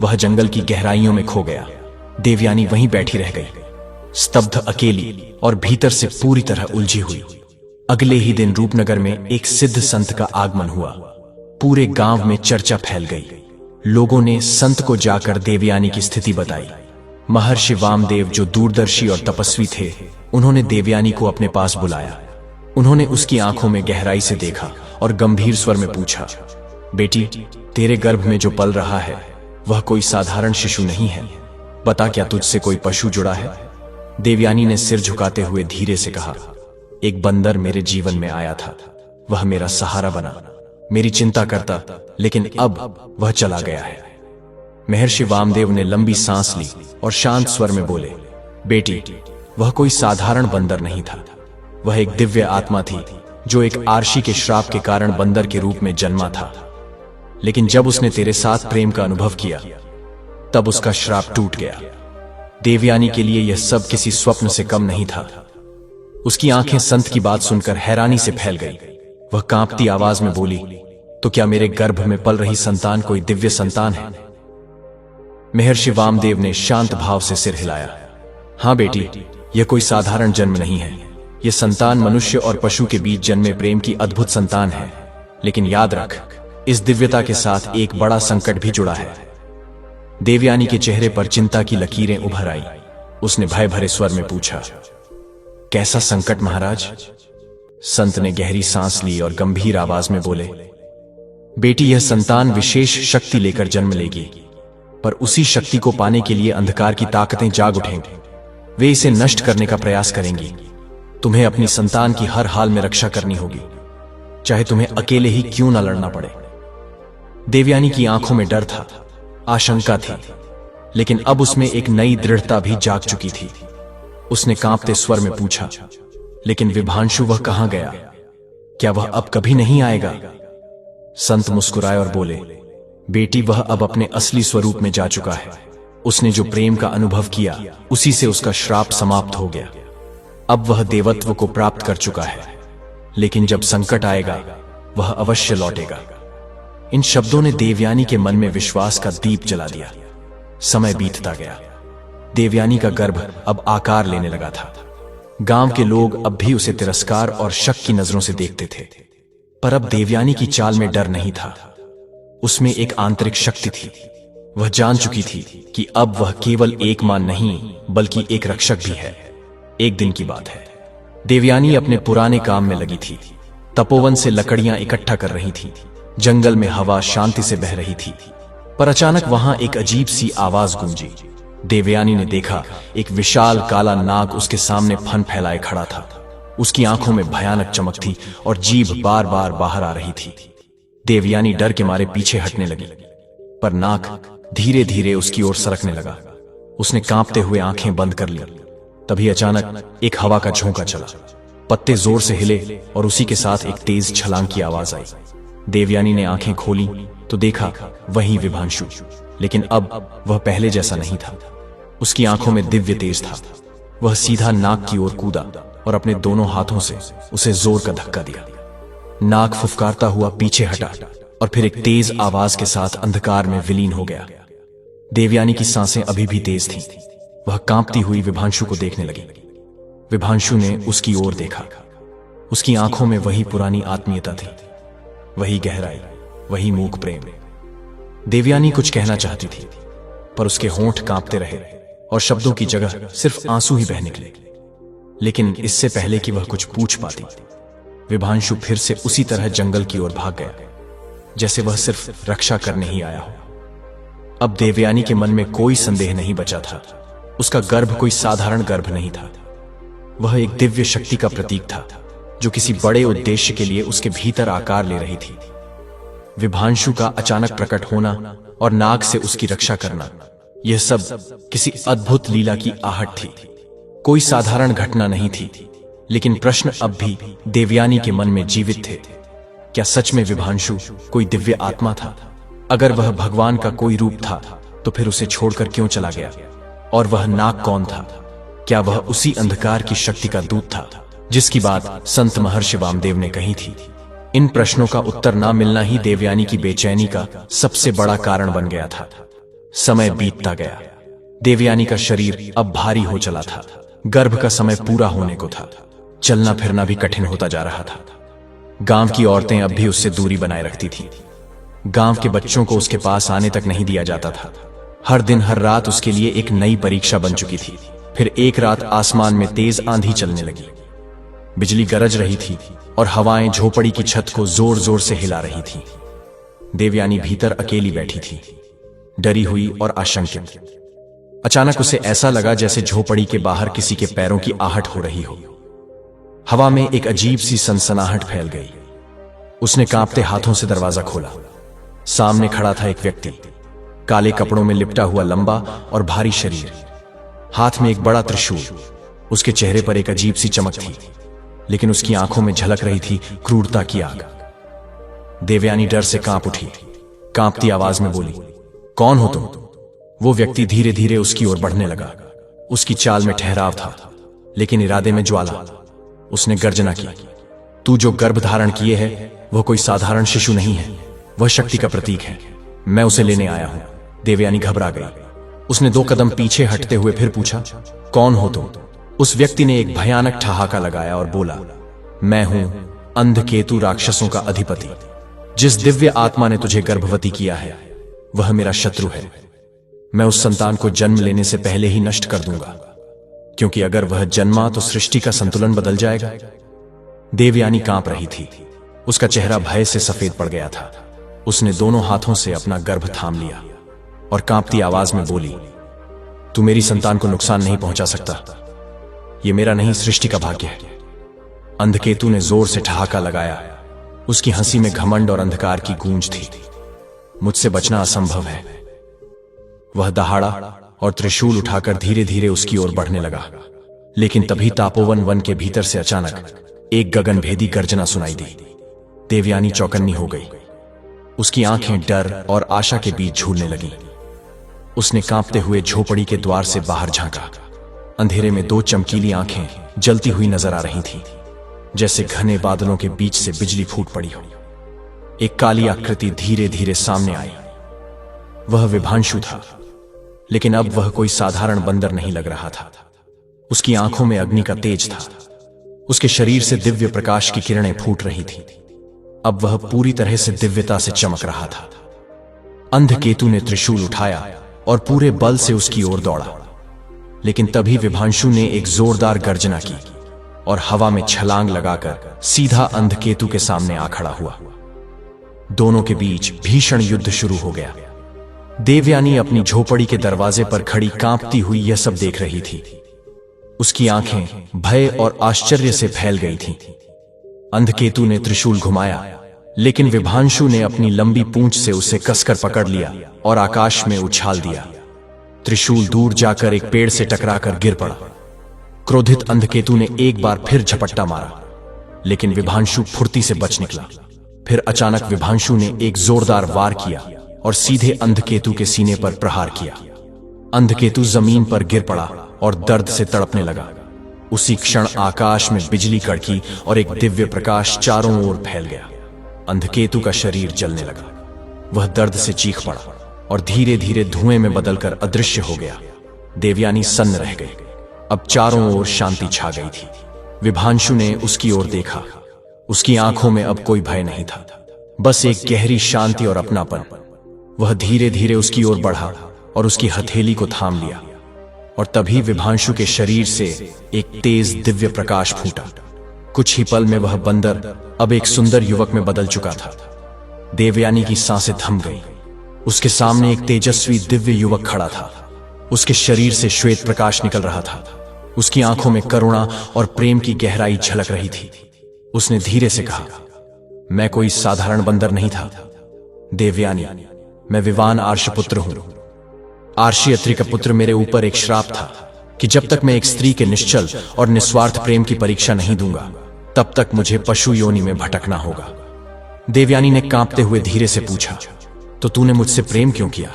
Speaker 1: वह जंगल की गहराइयों में खो गया। देवयानी वहीं बैठी रह गई। स्तब्ध, अकेली और भीतर से पूरी तरह उलझी हुई। अगले ही दिन रूपनगर में एक सिद्ध संत का आगमन हुआ। पूरे गांव में चर्चा फैल गई। लोगों ने संत को जाकर देवयानी की स्थिति बताई। महर्षि वामदेव, जो दूरदर्शी और तपस्वी थे, उन्होंने देवयानी को अपने पास बुलाया। उन्होंने उसकी आंखों में गहराई से देखा और गंभीर स्वर में पूछा, बेटी, तेरे गर्भ में जो पल रहा है वह कोई साधारण शिशु नहीं है। बता, क्या तुझसे कोई पशु जुड़ा है? देवयानी ने सिर झुकाते हुए धीरे से कहा, एक बंदर मेरे जीवन में आया था। वह मेरा सहारा बना, मेरी चिंता करता, लेकिन अब वह चला गया है। महर्षि वामदेव ने लंबी सांस ली और शांत स्वर में बोले, बेटी, वह कोई साधारण बंदर नहीं था। वह एक दिव्य आत्मा थी जो एक आर्षी के श्राप के कारण बंदर के रूप में जन्मा था। लेकिन जब उसने तेरे साथ प्रेम का अनुभव किया, तब उसका श्राप टूट गया। देवयानी के लिए यह सब किसी स्वप्न से कम नहीं था। उसकी आंखें संत की बात सुनकर हैरानी से फैल गई। वह कांपती आवाज में बोली, तो क्या मेरे गर्भ में पल रही संतान कोई दिव्य संतान है? महर्षि वामदेव ने शांत भाव से सिर हिलाया। हां बेटी, यह कोई साधारण जन्म नहीं है। यह संतान मनुष्य और पशु के बीच जन्मे प्रेम की अद्भुत संतान है। लेकिन याद रख, इस दिव्यता के साथ एक बड़ा संकट भी जुड़ा है। देवयानी के चेहरे पर चिंता की लकीरें उभर आई। उसने भय भरे स्वर में पूछा, कैसा संकट महाराज? संत ने गहरी सांस ली और गंभीर आवाज में बोले, बेटी, यह संतान विशेष शक्ति लेकर जन्म लेगी, पर उसी शक्ति को पाने के लिए अंधकार की ताकतें जाग उठेंगी। वे इसे नष्ट करने का प्रयास करेंगी। तुम्हें अपनी संतान की हर हाल में रक्षा करनी होगी, चाहे तुम्हें अकेले ही क्यों न लड़ना पड़े। देवयानी की आंखों में डर था, आशंका थी, लेकिन अब उसमें एक नई दृढ़ता भी जाग चुकी थी। उसने कांपते स्वर में पूछा, लेकिन विभांशु, वह कहां गया? क्या वह अब कभी नहीं आएगा? संत मुस्कुराए और बोले, बेटी, वह अब अपने असली स्वरूप में जा चुका है। उसने जो प्रेम का अनुभव किया, उसी से उसका श्राप समाप्त हो गया। अब वह देवत्व को प्राप्त कर चुका है। लेकिन जब संकट आएगा, वह अवश्य लौटेगा। इन शब्दों ने देवयानी के मन में विश्वास का दीप जला दिया। समय बीतता गया। देवयानी का गर्भ अब आकार लेने लगा था। गांव के लोग अब भी उसे तिरस्कार और शक की नजरों से देखते थे। पर अब देवयानी की चाल में डर नहीं था। उसमें एक आंतरिक शक्ति थी। वह जान चुकी थी कि अब वह केवल एक मां नहीं, बल्कि एक रक्षक भी है। एक दिन की बात है। देवयानी अपने पुराने काम में लगी थी। तपोवन से लकड़ियां इकट्ठा कर रही थी। जंगल में हवा शांति से बह रही थी। पर अचानक वहां एक अजीब सी आवाज गूंजी। देवयानी ने देखा, एक विशाल काला नाग उसके सामने फन फैलाए खड़ा था। उसकी आंखों में भयानक चमक थी और जीभ बार बार बाहर आ रही थी। देवयानी डर के मारे पीछे हटने लगी, पर नाग धीरे धीरे उसकी ओर सरकने लगा। उसने कांपते हुए आंखें बंद कर ली। तभी अचानक एक हवा का झोंका चला। पत्ते जोर से हिले और उसी के साथ एक तेज छलांग की आवाज आई। देवयानी ने आंखें खोली तो देखा वही विभांशु, लेकिन अब वह पहले जैसा नहीं था। उसकी आंखों में दिव्य तेज था। वह सीधा नाग की ओर कूदा और अपने दोनों हाथों से उसे जोर का धक्का दिया। नाग फुफकारता हुआ पीछे हटा और फिर एक तेज आवाज के साथ अंधकार में विलीन हो गया। देवयानी की सांसें अभी भी तेज थीं। वह कांपती हुई विभांशु को देखने लगी। विभांशु ने उसकी ओर देखा। उसकी आंखों में वही पुरानी आत्मीयता थी, वही गहराई, वही मूक प्रेम। देवयानी कुछ कहना चाहती थी, पर उसके होंठ कांपते रहे और शब्दों की जगह सिर्फ आंसू ही बह निकले। लेकिन इससे पहले कि वह कुछ पूछ पाती, विभांशु फिर से उसी तरह जंगल की ओर भाग गया, जैसे वह सिर्फ रक्षा करने ही आया हो। अब देवयानी के मन में कोई संदेह नहीं बचा था। उसका गर्भ कोई साधारण गर्भ नहीं था। वह एक दिव्य शक्ति का प्रतीक था, जो किसी बड़े उद्देश्य के लिए उसके भीतर आकार ले रही थी। विभांशु का अचानक प्रकट होना और नाग से उसकी रक्षा करना, यह सब किसी अद्भुत लीला की आहट थी। कोई साधारण घटना नहीं थी। लेकिन प्रश्न अब भी देवयानी के मन में जीवित थे। क्या सच में विभांशु कोई दिव्य आत्मा था? अगर वह भगवान का कोई रूप था, तो फिर उसे छोड़कर क्यों चला गया? और वह नाग कौन था? क्या वह उसी अंधकार की शक्ति का दूत था, जिसकी बात संत महर्षि वामदेव ने कही थी? इन प्रश्नों का उत्तर ना मिलना ही देवयानी की बेचैनी का सबसे बड़ा कारण बन गया था। समय बीतता गया। देवयानी का शरीर अब भारी हो चला था। गर्भ का समय पूरा होने को था। चलना फिरना भी कठिन होता जा रहा था। गांव की औरतें अब भी उससे दूरी बनाए रखती थीं। गांव के बच्चों को उसके पास आने तक नहीं दिया जाता था। हर दिन हर रात उसके लिए एक नई परीक्षा बन चुकी थी। फिर एक रात आसमान में तेज आंधी चलने लगी। बिजली गरज रही थी और हवाएं झोपड़ी की छत को जोर जोर से हिला रही थीं। देवयानी भीतर अकेली बैठी थी, डरी हुई और आशंकित। अचानक उसे ऐसा लगा जैसे झोपड़ी के बाहर किसी के पैरों की आहट हो रही हो। हवा में एक अजीब सी सनसनाहट फैल गई। उसने कांपते हाथों से दरवाजा खोला। सामने खड़ा था एक व्यक्ति, काले कपड़ों में लिपटा हुआ, लंबा और भारी शरीर, हाथ में एक बड़ा त्रिशूल। उसके चेहरे पर एक अजीब सी चमक थी, लेकिन उसकी आंखों में झलक रही थी क्रूरता की आग। देवयानी डर से कांप उठी, कांपती आवाज में बोली, कौन हो तुम? वो व्यक्ति धीरे धीरे उसकी ओर बढ़ने लगा। उसकी चाल में ठहराव था, लेकिन इरादे में ज्वाला। उसने गर्जना की, तू जो गर्भ धारण किए है वह कोई साधारण शिशु नहीं है, वह शक्ति का प्रतीक है। मैं उसे लेने आया हूं। देवयानी घबरा गई। उसने 2 कदम पीछे हटते हुए फिर पूछा, कौन हो तुम? उस व्यक्ति ने एक भयानक ठहाका लगाया और बोला, मैं हूं अंधकेतु, राक्षसों का अधिपति। जिस दिव्य आत्मा ने तुझे गर्भवती किया है वह मेरा शत्रु है। मैं उस संतान को जन्म लेने से पहले ही नष्ट कर दूंगा, क्योंकि अगर वह जन्मा तो सृष्टि का संतुलन बदल जाएगा। देवयानी कांप रही थी। उसका चेहरा भय से सफेद पड़ गया था। उसने दोनों हाथों से अपना गर्भ थाम लिया और कांपती आवाज में बोली, तू मेरी संतान को नुकसान नहीं पहुंचा सकता। यह मेरा नहीं, सृष्टि का भाग्य है। अंधकेतु ने जोर से ठहाका लगाया। उसकी हंसी में घमंड और अंधकार की गूंज थी। मुझसे बचना असंभव है। वह दहाड़ा और त्रिशूल उठाकर धीरे धीरे उसकी ओर बढ़ने लगा। लेकिन तभी तापोवन वन के भीतर से अचानक एक गगनभेदी गर्जना सुनाई दी। देवयानी चौकन्नी हो गई। उसकी आंखें डर और आशा के बीच झूलने लगीं। उसने कांपते हुए झोपड़ी के द्वार से बाहर झांका। अंधेरे में 2 चमकीली आंखें जलती हुई नजर आ रही थीं, जैसे घने बादलों के बीच से बिजली फूट पड़ी हो। एक काली आकृति धीरे धीरे सामने आई। वह विभांशु था, लेकिन अब वह कोई साधारण बंदर नहीं लग रहा था। उसकी आंखों में अग्नि का तेज था। उसके शरीर से दिव्य प्रकाश की किरणें फूट रही थीं। अब वह पूरी तरह से दिव्यता से चमक रहा था। अंधकेतु ने त्रिशूल उठाया और पूरे बल से उसकी ओर दौड़ा। लेकिन तभी विभांशु ने एक जोरदार गर्जना की और हवा में छलांग लगाकर सीधा अंधकेतु के सामने आ खड़ा हुआ। दोनों के बीच भीषण युद्ध शुरू हो गया। देवयानी अपनी झोपड़ी के दरवाजे पर खड़ी कांपती हुई यह सब देख रही थी। उसकी आंखें भय और आश्चर्य से फैल गई थीं। अंधकेतु ने त्रिशूल घुमाया, लेकिन विभांशु ने अपनी लंबी पूंछ से उसे कसकर पकड़ लिया और आकाश में उछाल दिया। त्रिशूल दूर जाकर एक पेड़ से टकराकर गिर पड़ा। क्रोधित अंधकेतु ने एक बार फिर झपट्टा मारा, लेकिन विभांशु फुर्ती से बच निकला। फिर अचानक विभांशु ने एक जोरदार वार किया और सीधे अंधकेतु के सीने पर प्रहार किया। अंधकेतु जमीन पर गिर पड़ा और दर्द से तड़पने लगा। उसी क्षण आकाश में बिजली कड़की और एक दिव्य प्रकाश चारों ओर फैल गया। अंधकेतु का शरीर जलने लगा। वह दर्द से चीख पड़ा और धीरे धीरे धुएं में बदलकर अदृश्य हो गया। देवयानी सन्न रह गई। अब चारों ओर शांति छा गई थी। विभांशु ने उसकी ओर देखा। उसकी आंखों में अब कोई भय नहीं था, बस एक गहरी शांति और अपनापन। वह धीरे धीरे उसकी ओर बढ़ा और उसकी हथेली को थाम लिया, और तभी विभांशु के शरीर से एक तेज दिव्य प्रकाश फूटा। कुछ ही पल में वह बंदर अब एक सुंदर युवक में बदल चुका था। देवयानी की सांसें थम गई। उसके सामने एक तेजस्वी दिव्य युवक खड़ा था। उसके शरीर से श्वेत प्रकाश निकल रहा था। उसकी आंखों में करुणा और प्रेम की गहराई झलक रही थी। उसने धीरे से कहा, मैं कोई साधारण बंदर नहीं था देवयानी, मैं विवान आर्षपुत्र हूं। आर्षी अत्रि का पुत्र। मेरे ऊपर एक श्राप था कि जब तक मैं एक स्त्री के निश्चल और निस्वार्थ प्रेम की परीक्षा नहीं दूंगा, तब तक मुझे पशु योनि में भटकना होगा। देवयानी ने कांपते हुए धीरे से पूछा, तो तूने मुझसे प्रेम क्यों किया?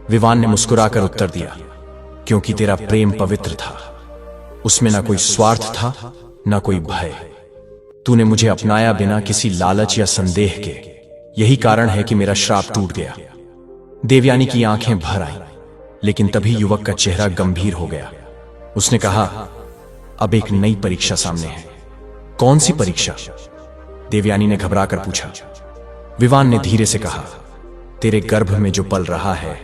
Speaker 1: विवान ने मुस्कुराकर उत्तर दिया, क्योंकि तेरा प्रेम पवित्र था। उसमें ना कोई स्वार्थ था, ना कोई भय। तूने मुझे अपनाया बिना किसी लालच या संदेह के। यही कारण है कि मेरा श्राप टूट गया। देवयानी की आंखें भर आईं, लेकिन तभी युवक का चेहरा गंभीर हो गया। उसने कहा, अब एक नई परीक्षा सामने है। कौन सी परीक्षा? देवयानी ने घबराकर पूछा। विवान ने धीरे से कहा, तेरे गर्भ में जो पल रहा है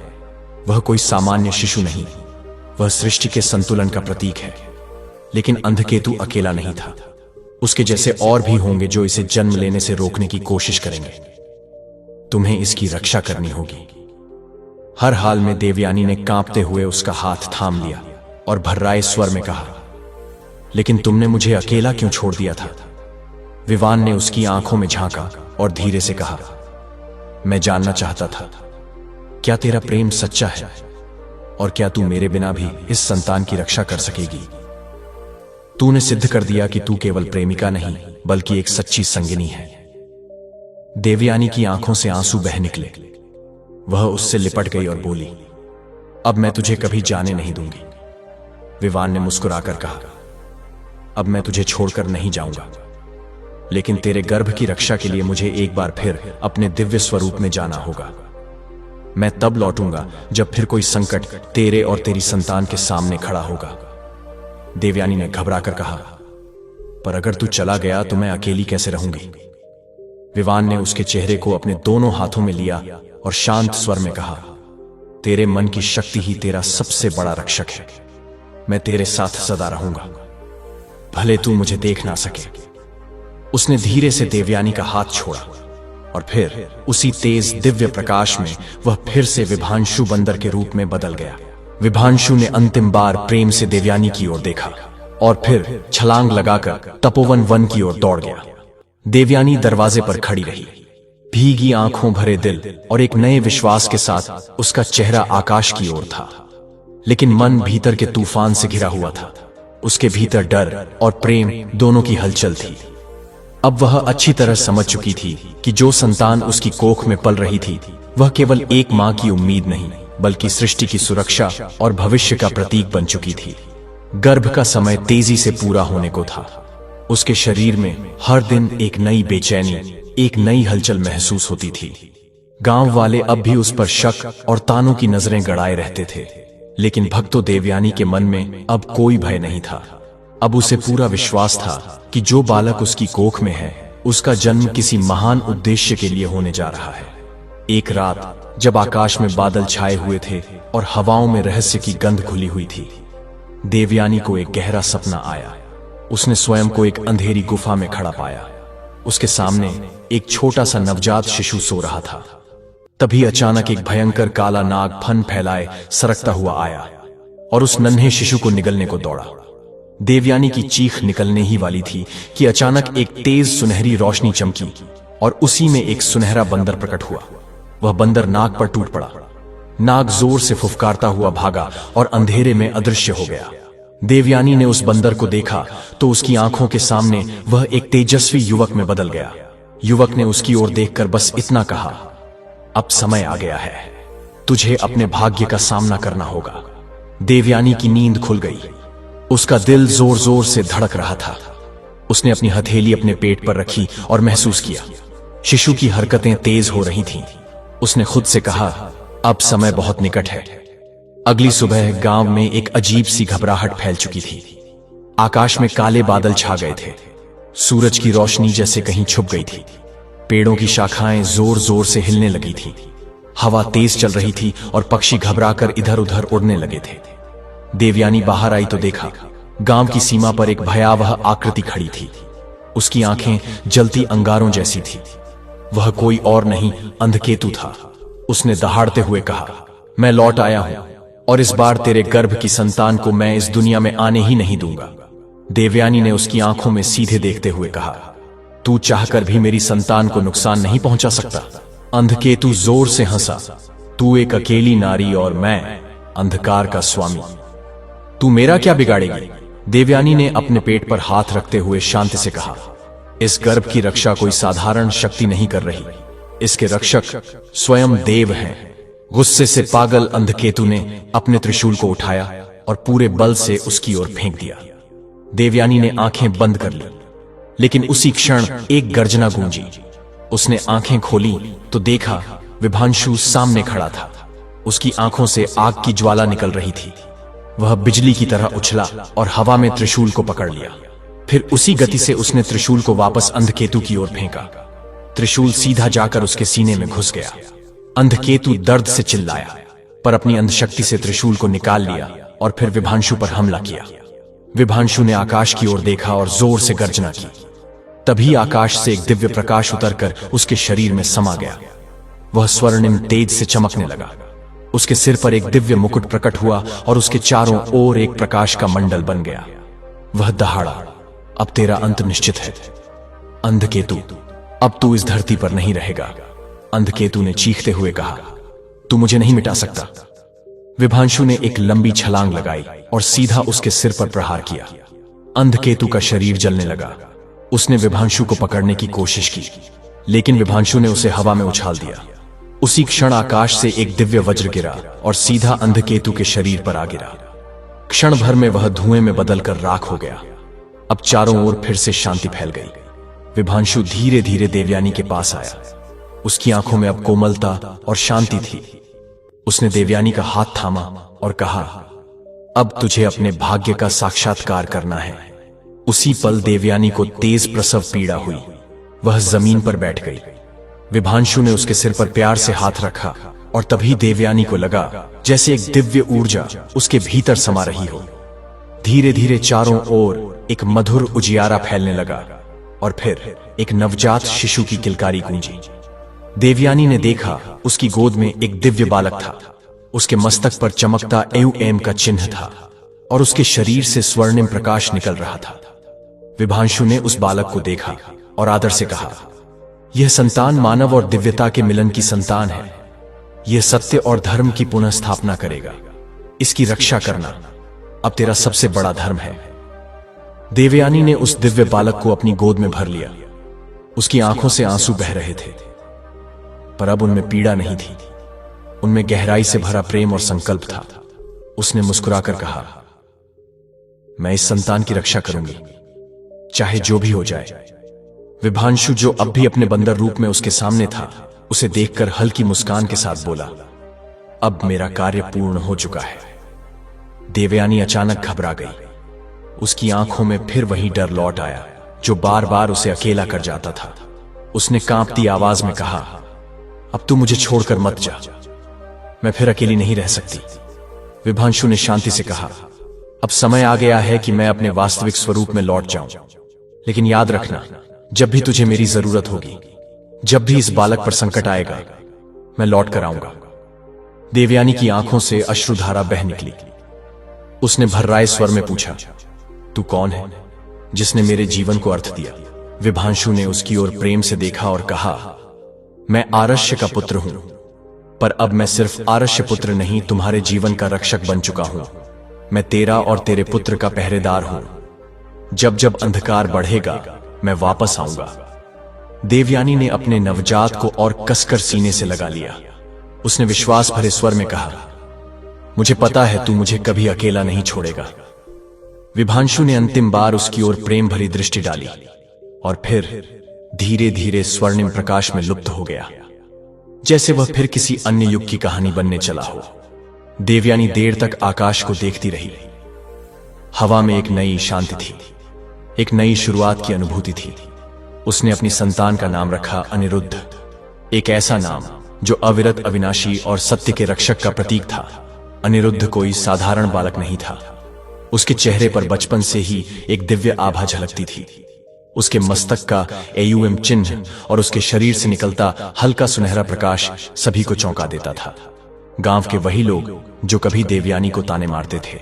Speaker 1: वह कोई सामान्य शिशु नहीं, वह सृष्टि के संतुलन का प्रतीक है। लेकिन अंधकेतु अकेला नहीं था, उसके जैसे और भी होंगे जो इसे जन्म लेने से रोकने की कोशिश करेंगे। तुम्हें इसकी रक्षा करनी होगी। हर हाल में देवयानी ने कांपते हुए उसका हाथ थाम लिया और भर्राए स्वर में कहा, लेकिन तुमने मुझे अकेला क्यों छोड़ दिया था? विवान ने उसकी आंखों में झांका और धीरे से कहा, मैं जानना चाहता था, क्या तेरा प्रेम सच्चा है और क्या तू मेरे बिना भी इस संतान की रक्षा कर सकेगी? तूने सिद्ध कर दिया कि तू केवल प्रेमिका नहीं बल्कि एक सच्ची संगिनी है। देवयानी की आंखों से आंसू बह निकले। वह उससे लिपट गई और बोली, अब मैं तुझे कभी जाने नहीं दूंगी। विवान ने मुस्कुराकर कहा, अब मैं तुझे छोड़कर नहीं जाऊंगा, लेकिन तेरे गर्भ की रक्षा के लिए मुझे एक बार फिर अपने दिव्य स्वरूप में जाना होगा। मैं तब लौटूंगा जब फिर कोई संकट तेरे और तेरी संतान के सामने खड़ा होगा। देवयानी ने घबराकर कहा, पर अगर तू चला गया तो मैं अकेली कैसे रहूंगी? विवान ने उसके चेहरे को अपने दोनों हाथों में लिया और शांत स्वर में कहा, तेरे मन की शक्ति ही तेरा सबसे बड़ा रक्षक है। मैं तेरे साथ सदा रहूंगा, भले तू मुझे देख ना सके। उसने धीरे से देवयानी का हाथ छोड़ा और फिर उसी तेज दिव्य प्रकाश में वह फिर से विभांशु बंदर के रूप में बदल गया। विभांशु ने अंतिम बार प्रेम से देवयानी की ओर देखा और फिर छलांग लगाकर तपोवन वन की ओर दौड़ गया। देवयानी दरवाजे पर खड़ी रही, भीगी आंखों भरे दिल और एक नए विश्वास के साथ। उसका चेहरा आकाश की ओर था, लेकिन मन भीतर के तूफान से घिरा हुआ था। उसके भीतर डर और प्रेम दोनों की हलचल थी। अब वह अच्छी तरह समझ चुकी थी कि जो संतान उसकी कोख में पल रही थी वह केवल एक मां की उम्मीद नहीं बल्कि सृष्टि की सुरक्षा और भविष्य का प्रतीक बन चुकी थी। गर्भ का समय तेजी से पूरा होने को था। उसके शरीर में हर दिन एक नई बेचैनी, एक नई हलचल महसूस होती थी। गांव वाले अब भी उस पर शक और तानों की नजरें गड़ाए रहते थे, लेकिन भक्तो देवयानी के मन में अब कोई भय नहीं था। अब उसे पूरा विश्वास था कि जो बालक उसकी कोख में है उसका जन्म किसी महान उद्देश्य के लिए होने जा रहा है। एक रात जब आकाश में बादल छाए हुए थे और हवाओं में रहस्य की गंध घुली हुई थी, देवयानी को एक गहरा सपना आया। उसने स्वयं को एक अंधेरी गुफा में खड़ा पाया। उसके सामने एक छोटा सा नवजात शिशु सो रहा था। तभी अचानक एक भयंकर काला नाग फन फैलाए सरकता हुआ आया और उस नन्हे शिशु को निगलने को दौड़ा। देवयानी की चीख निकलने ही वाली थी कि अचानक एक तेज सुनहरी रोशनी चमकी और उसी में एक सुनहरा बंदर प्रकट हुआ। वह बंदर नाग पर टूट पड़ा। नाग जोर से फुफकारता हुआ भागा और अंधेरे में अदृश्य हो गया। देवयानी ने उस बंदर को देखा तो उसकी आंखों के सामने वह एक तेजस्वी युवक में बदल गया। युवक ने उसकी ओर देखकर बस इतना कहा, अब समय आ गया है, तुझे अपने भाग्य का सामना करना होगा। देवयानी की नींद खुल गई। उसका दिल जोर जोर से धड़क रहा था। उसने अपनी हथेली अपने पेट पर रखी और महसूस किया शिशु की हरकतें तेज हो रही थीं। उसने खुद से कहा, अब समय बहुत निकट है। अगली सुबह गांव में एक अजीब सी घबराहट फैल चुकी थी। आकाश में काले बादल छा गए थे। सूरज की रोशनी जैसे कहीं छुप गई थी। पेड़ों की शाखाएं जोर जोर से हिलने लगी थी। हवा तेज चल रही थी और पक्षी घबराकर इधर उधर उड़ने लगे थे। देवयानी बाहर आई तो देखा गांव की सीमा पर एक भयावह आकृति खड़ी थी। उसकी आंखें जलती अंगारों जैसी थी। वह कोई और नहीं, अंधकेतु था। उसने दहाड़ते हुए कहा, मैं लौट आया हूं और इस बार तेरे गर्भ की संतान को मैं इस दुनिया में आने ही नहीं दूंगा। देवयानी ने उसकी आंखों में सीधे देखते हुए कहा, तू चाहकर भी मेरी संतान को नुकसान नहीं पहुंचा सकता। अंधकेतु जोर से हंसा, तू एक अकेली नारी और मैं अंधकार का स्वामी, तू मेरा क्या बिगाड़ेगी? देवयानी ने अपने पेट पर हाथ रखते हुए शांति से कहा, इस गर्भ की रक्षा कोई साधारण शक्ति नहीं कर रही, इसके रक्षक स्वयं देव हैं। गुस्से से पागल अंधकेतु ने अपने त्रिशूल को उठाया और पूरे बल से उसकी ओर फेंक दिया। देवयानी ने आंखें बंद कर ली, लेकिन उसी क्षण एक गर्जना गूंजी। उसने आंखें खोली तो देखा विभांशु सामने खड़ा था। उसकी आंखों से आग की ज्वाला निकल रही थी। वह बिजली की तरह उछला और हवा में त्रिशूल को पकड़ लिया। फिर उसी गति से उसने त्रिशूल को वापस अंधकेतु की ओर फेंका। त्रिशूल सीधा जाकर उसके सीने में घुस गया। अंधकेतु दर्द से चिल्लाया, पर अपनी अंधशक्ति से त्रिशूल को निकाल लिया और फिर विभांशु पर हमला किया। विभांशु ने आकाश की ओर देखा और जोर से गर्जना की। तभी आकाश से एक दिव्य प्रकाश उतरकर उसके शरीर में समा गया। वह स्वर्णिम तेज से चमकने लगा। उसके सिर पर एक दिव्य मुकुट प्रकट हुआ और उसके चारों ओर एक प्रकाश का मंडल बन गया। वह दहाड़ा, अब तेरा अंत निश्चित है अंधकेतु, अब तू इस धरती पर नहीं रहेगा। अंधकेतु ने चीखते हुए कहा, तू मुझे नहीं मिटा सकता। विभांशु ने एक लंबी छलांग लगाई और सीधा उसके सिर पर प्रहार किया। अंधकेतु का शरीर जलने लगा। उसने विभांशु को पकड़ने की कोशिश की, लेकिन विभांशु ने उसे हवा में उछाल दिया। उसी क्षण आकाश से एक दिव्य वज्र गिरा और सीधा अंधकेतु के शरीर पर आ गिरा। क्षण भर में वह धुएं में बदलकर राख हो गया। अब चारों ओर फिर से शांति फैल गई। विभांशु धीरे धीरे देवयानी के पास आया। उसकी आंखों में अब कोमलता और शांति थी। उसने देवयानी का हाथ थामा और कहा, अब तुझे अपने भाग्य का साक्षात्कार करना है। उसी पल देवयानी को तेज प्रसव पीड़ा हुई। वह जमीन पर बैठ गई। विभांशु ने उसके सिर पर प्यार से हाथ रखा और तभी देवयानी को लगा जैसे एक दिव्य ऊर्जा उसके भीतर समा रही हो। धीरे धीरे चारों ओर एक मधुर उजियारा फैलने लगा और फिर एक नवजात शिशु की किलकारी गूंजी। देवयानी ने देखा, उसकी गोद में एक दिव्य बालक था। उसके मस्तक पर चमकता एम का चिन्ह था और उसके शरीर से स्वर्णिम प्रकाश निकल रहा था। विभांशु ने उस बालक को देखा और आदर से कहा, यह संतान मानव और दिव्यता के मिलन की संतान है। यह सत्य और धर्म की पुनः स्थापना करेगा। इसकी रक्षा करना अब तेरा सबसे बड़ा धर्म है। देवयानी ने उस दिव्य बालक को अपनी गोद में भर लिया। उसकी आंखों से आंसू बह रहे थे, पर अब उनमें पीड़ा नहीं थी। उनमें गहराई से भरा प्रेम और संकल्प था। उसने मुस्कुराकर कहा, मैं इस संतान की रक्षा करूंगी, चाहे जो भी हो जाए। विभांशु, जो अब भी अपने बंदर रूप में उसके सामने था, उसे देखकर हल्की मुस्कान के साथ बोला, अब मेरा कार्य पूर्ण हो चुका है। देवयानी अचानक घबरा गई। उसकी आंखों में फिर वही डर लौट आया जो बार बार उसे अकेला कर जाता था। उसने कांपती आवाज में कहा, अब तू मुझे छोड़कर मत जा, मैं फिर अकेली नहीं रह सकती। विभांशु ने शांति से कहा, अब समय आ गया है कि मैं अपने वास्तविक स्वरूप में लौट जाऊं, लेकिन याद रखना, जब भी तुझे मेरी जरूरत होगी, जब भी इस बालक पर संकट आएगा, मैं लौट कर आऊंगा। देवयानी की आंखों से अश्रुधारा बह निकली। उसने भर्राए स्वर में पूछा, तू कौन है जिसने मेरे जीवन को अर्थ दिया? विभांशु ने उसकी ओर प्रेम से देखा और कहा, मैं आरश्य का पुत्र हूं, पर अब मैं सिर्फ आरश्य पुत्र नहीं, तुम्हारे जीवन का रक्षक बन चुका हूं। मैं तेरा और तेरे पुत्र का पहरेदार हूं। जब जब अंधकार बढ़ेगा, मैं वापस आऊंगा। देवयानी ने अपने नवजात को और कसकर सीने से लगा लिया। उसने विश्वास भरे स्वर में कहा, मुझे पता है तू मुझे कभी अकेला नहीं छोड़ेगा। विभांशु ने अंतिम बार उसकी ओर प्रेम भरी दृष्टि डाली और फिर धीरे धीरे स्वर्णिम प्रकाश में लुप्त हो गया, जैसे वह फिर किसी अन्य युग की कहानी बनने चला हो। देवयानी देर तक आकाश को देखती रही। हवा में एक नई शांति थी, एक नई शुरुआत की अनुभूति थी। उसने अपनी संतान का नाम रखा अनिरुद्ध, एक ऐसा नाम जो अविरत, अविनाशी और सत्य के रक्षक का प्रतीक था। अनिरुद्ध कोई साधारण बालक नहीं था। उसके चेहरे पर बचपन से ही एक दिव्य आभा झलकती थी। उसके मस्तक का एम चिन्ह और उसके शरीर से निकलता हल्का सुनहरा प्रकाश सभी को चौंका देता था। गांव के वही लोग जो कभी देवयानी को ताने मारते थे,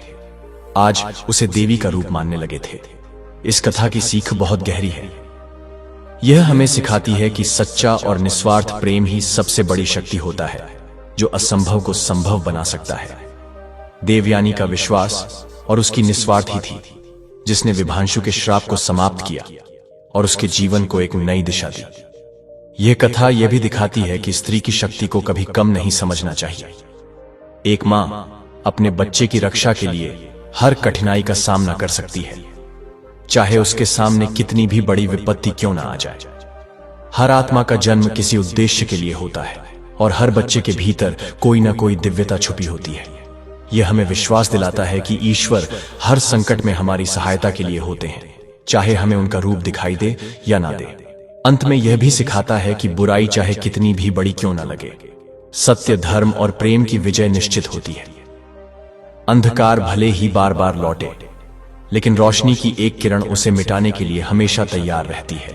Speaker 1: आज उसे देवी का रूप मानने लगे थे। इस कथा की सीख बहुत गहरी है। यह हमें सिखाती है कि सच्चा और निस्वार्थ प्रेम ही सबसे बड़ी शक्ति होता है, जो असंभव को संभव बना सकता है। देवयानी का विश्वास और उसकी निस्वार्थ ही थी जिसने विभांशु के श्राप को समाप्त किया और उसके जीवन को एक नई दिशा दी। यह कथा यह भी दिखाती है कि स्त्री की शक्ति को कभी कम नहीं समझना चाहिए। एक मां अपने बच्चे की रक्षा के लिए हर कठिनाई का सामना कर सकती है, चाहे उसके सामने कितनी भी बड़ी विपत्ति क्यों ना आ जाए। हर आत्मा का जन्म किसी उद्देश्य के लिए होता है और हर बच्चे के भीतर कोई ना कोई दिव्यता छुपी होती है। यह हमें विश्वास दिलाता है कि ईश्वर हर संकट में हमारी सहायता के लिए होते हैं, चाहे हमें उनका रूप दिखाई दे या ना दे। अंत में यह भी सिखाता है कि बुराई चाहे कितनी भी बड़ी क्यों ना लगे, सत्य, धर्म और प्रेम की विजय निश्चित होती है। अंधकार भले ही बार बार लौटे, लेकिन रोशनी की एक किरण उसे मिटाने के लिए हमेशा तैयार रहती है।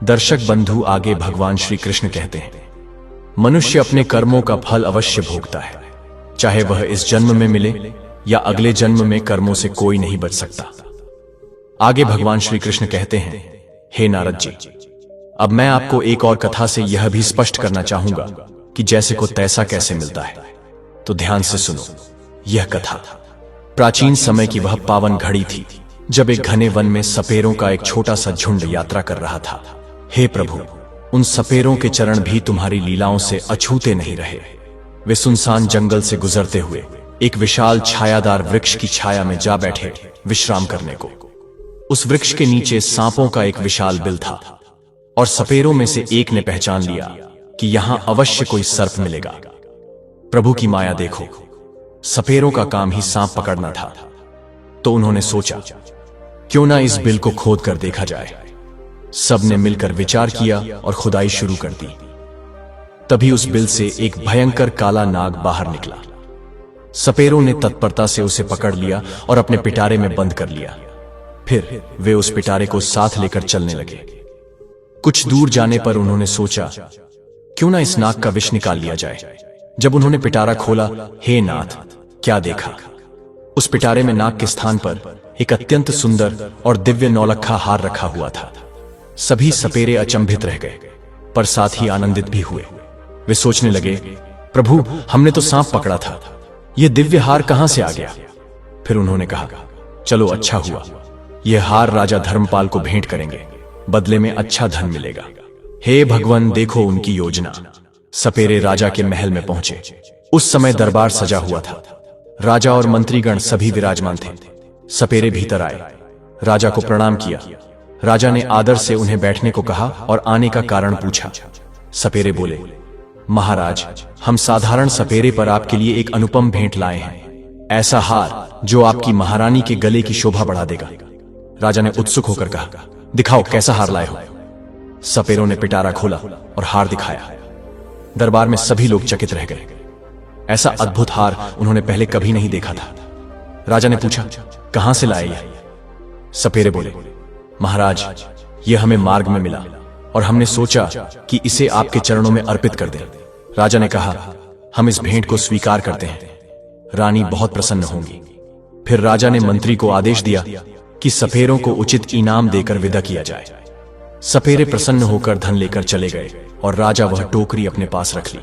Speaker 1: दर्शक बंधु, आगे भगवान श्री कृष्ण कहते हैं, मनुष्य अपने कर्मों का फल अवश्य भोगता है, चाहे वह इस जन्म में मिले या अगले जन्म में। कर्मों से कोई नहीं बच सकता। आगे भगवान श्री कृष्ण कहते हैं, हे नारद जी, अब मैं आपको एक और कथा से यह भी स्पष्ट करना चाहूंगा कि जैसे को तैसा कैसे मिलता है। तो ध्यान से सुनो। यह कथा प्राचीन समय की वह पावन घड़ी थी जब एक घने वन में सपेरों का एक छोटा सा झुंड यात्रा कर रहा था। हे प्रभु, उन सपेरों के चरण भी तुम्हारी लीलाओं से अछूते नहीं रहे। वे सुनसान जंगल से गुजरते हुए एक विशाल छायादार वृक्ष की छाया में जा बैठे विश्राम करने को। उस वृक्ष के नीचे सांपों का एक विशाल बिल था और सपेरों में से एक ने पहचान लिया कि यहां अवश्य कोई सर्प मिलेगा। प्रभु की माया देखो, सपेरों का काम ही सांप पकड़ना था। तो उन्होंने सोचा, क्यों ना इस बिल को खोद कर देखा जाए। सबने मिलकर विचार किया और खुदाई शुरू कर दी। तभी उस बिल से एक भयंकर काला नाग बाहर निकला। सपेरों ने तत्परता से उसे पकड़ लिया और अपने पिटारे में बंद कर लिया। फिर वे उस पिटारे को साथ लेकर चलने लगे। कुछ दूर जाने पर उन्होंने सोचा, क्यों ना इस नाग का विष निकाल लिया जाए। जब उन्होंने पिटारा खोला, हे नाथ, क्या देखा! उस पिटारे में नाग के स्थान पर एक अत्यंत सुंदर और दिव्य नौलखा हार रखा हुआ था। सभी सपेरे अचंभित रह गए, पर साथ ही आनंदित भी हुए। वे सोचने लगे, प्रभु, हमने तो सांप पकड़ा था, यह दिव्य हार कहां से आ गया? फिर उन्होंने कहा, चलो अच्छा हुआ, यह हार राजा धर्मपाल को भेंट करेंगे, बदले में अच्छा धन मिलेगा। हे भगवान, देखो उनकी योजना। सपेरे राजा के महल में पहुंचे। उस समय दरबार सजा हुआ था। राजा और मंत्रीगण सभी विराजमान थे। सपेरे भीतर आए, राजा को प्रणाम किया। राजा ने आदर से उन्हें बैठने को कहा और आने का कारण पूछा। सपेरे बोले, महाराज, हम साधारण सपेरे पर आपके लिए एक अनुपम भेंट लाए हैं, ऐसा हार जो आपकी महारानी के गले की शोभा बढ़ा देगा। राजा ने उत्सुक होकर कहा, दिखाओ कैसा हार लाए हो। सपेरों ने पिटारा खोला और हार दिखाया। दरबार में सभी लोग चकित रह गए। ऐसा अद्भुत हार उन्होंने पहले कभी नहीं देखा था। राजा ने पूछा, कहां से लाए यह? सपेरे बोले, महाराज, यह हमें मार्ग में मिला और हमने सोचा कि इसे आपके चरणों में अर्पित कर दें। राजा ने कहा, हम इस भेंट को स्वीकार करते हैं, रानी बहुत प्रसन्न होंगी। फिर राजा ने मंत्री को आदेश दिया कि सपेरों को उचित इनाम देकर विदा किया जाए। सपेरे प्रसन्न होकर धन लेकर चले गए और राजा वह टोकरी अपने पास रख ली।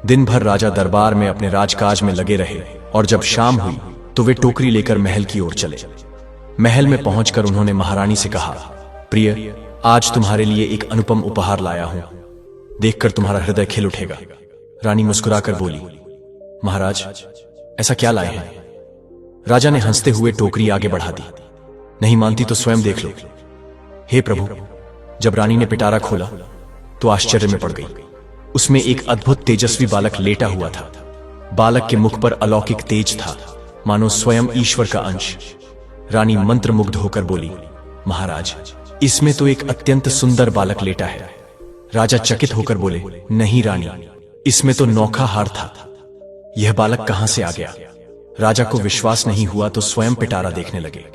Speaker 1: दिन भर राजा दरबार में अपने राजकाज में लगे रहे और जब शाम हुई तो वे टोकरी लेकर महल की ओर चले। महल में पहुंचकर उन्होंने महारानी से कहा, प्रिय, आज तुम्हारे लिए एक अनुपम उपहार लाया हूं, देखकर तुम्हारा हृदय खिल उठेगा। रानी मुस्कुराकर बोली, महाराज, ऐसा क्या लाए हैं? राजा ने हंसते हुए टोकरी आगे बढ़ा दी। नहीं मानती तो स्वयं देख लो। हे प्रभु, जब रानी ने पिटारा खोला तो आश्चर्य में पड़ गई। उसमें एक अद्भुत तेजस्वी बालक लेटा हुआ था। बालक के मुख पर अलौकिक तेज था, मानो स्वयं ईश्वर का अंश। रानी मंत्रमुग्ध होकर बोली, महाराज, इसमें तो एक अत्यंत सुंदर बालक लेटा है। राजा चकित होकर बोले, नहीं रानी, इसमें तो नौखा हार था। यह बालक कहां से आ गया? राजा को विश्वास नहीं हुआ तो स्वयं पिटारा देखने लगे।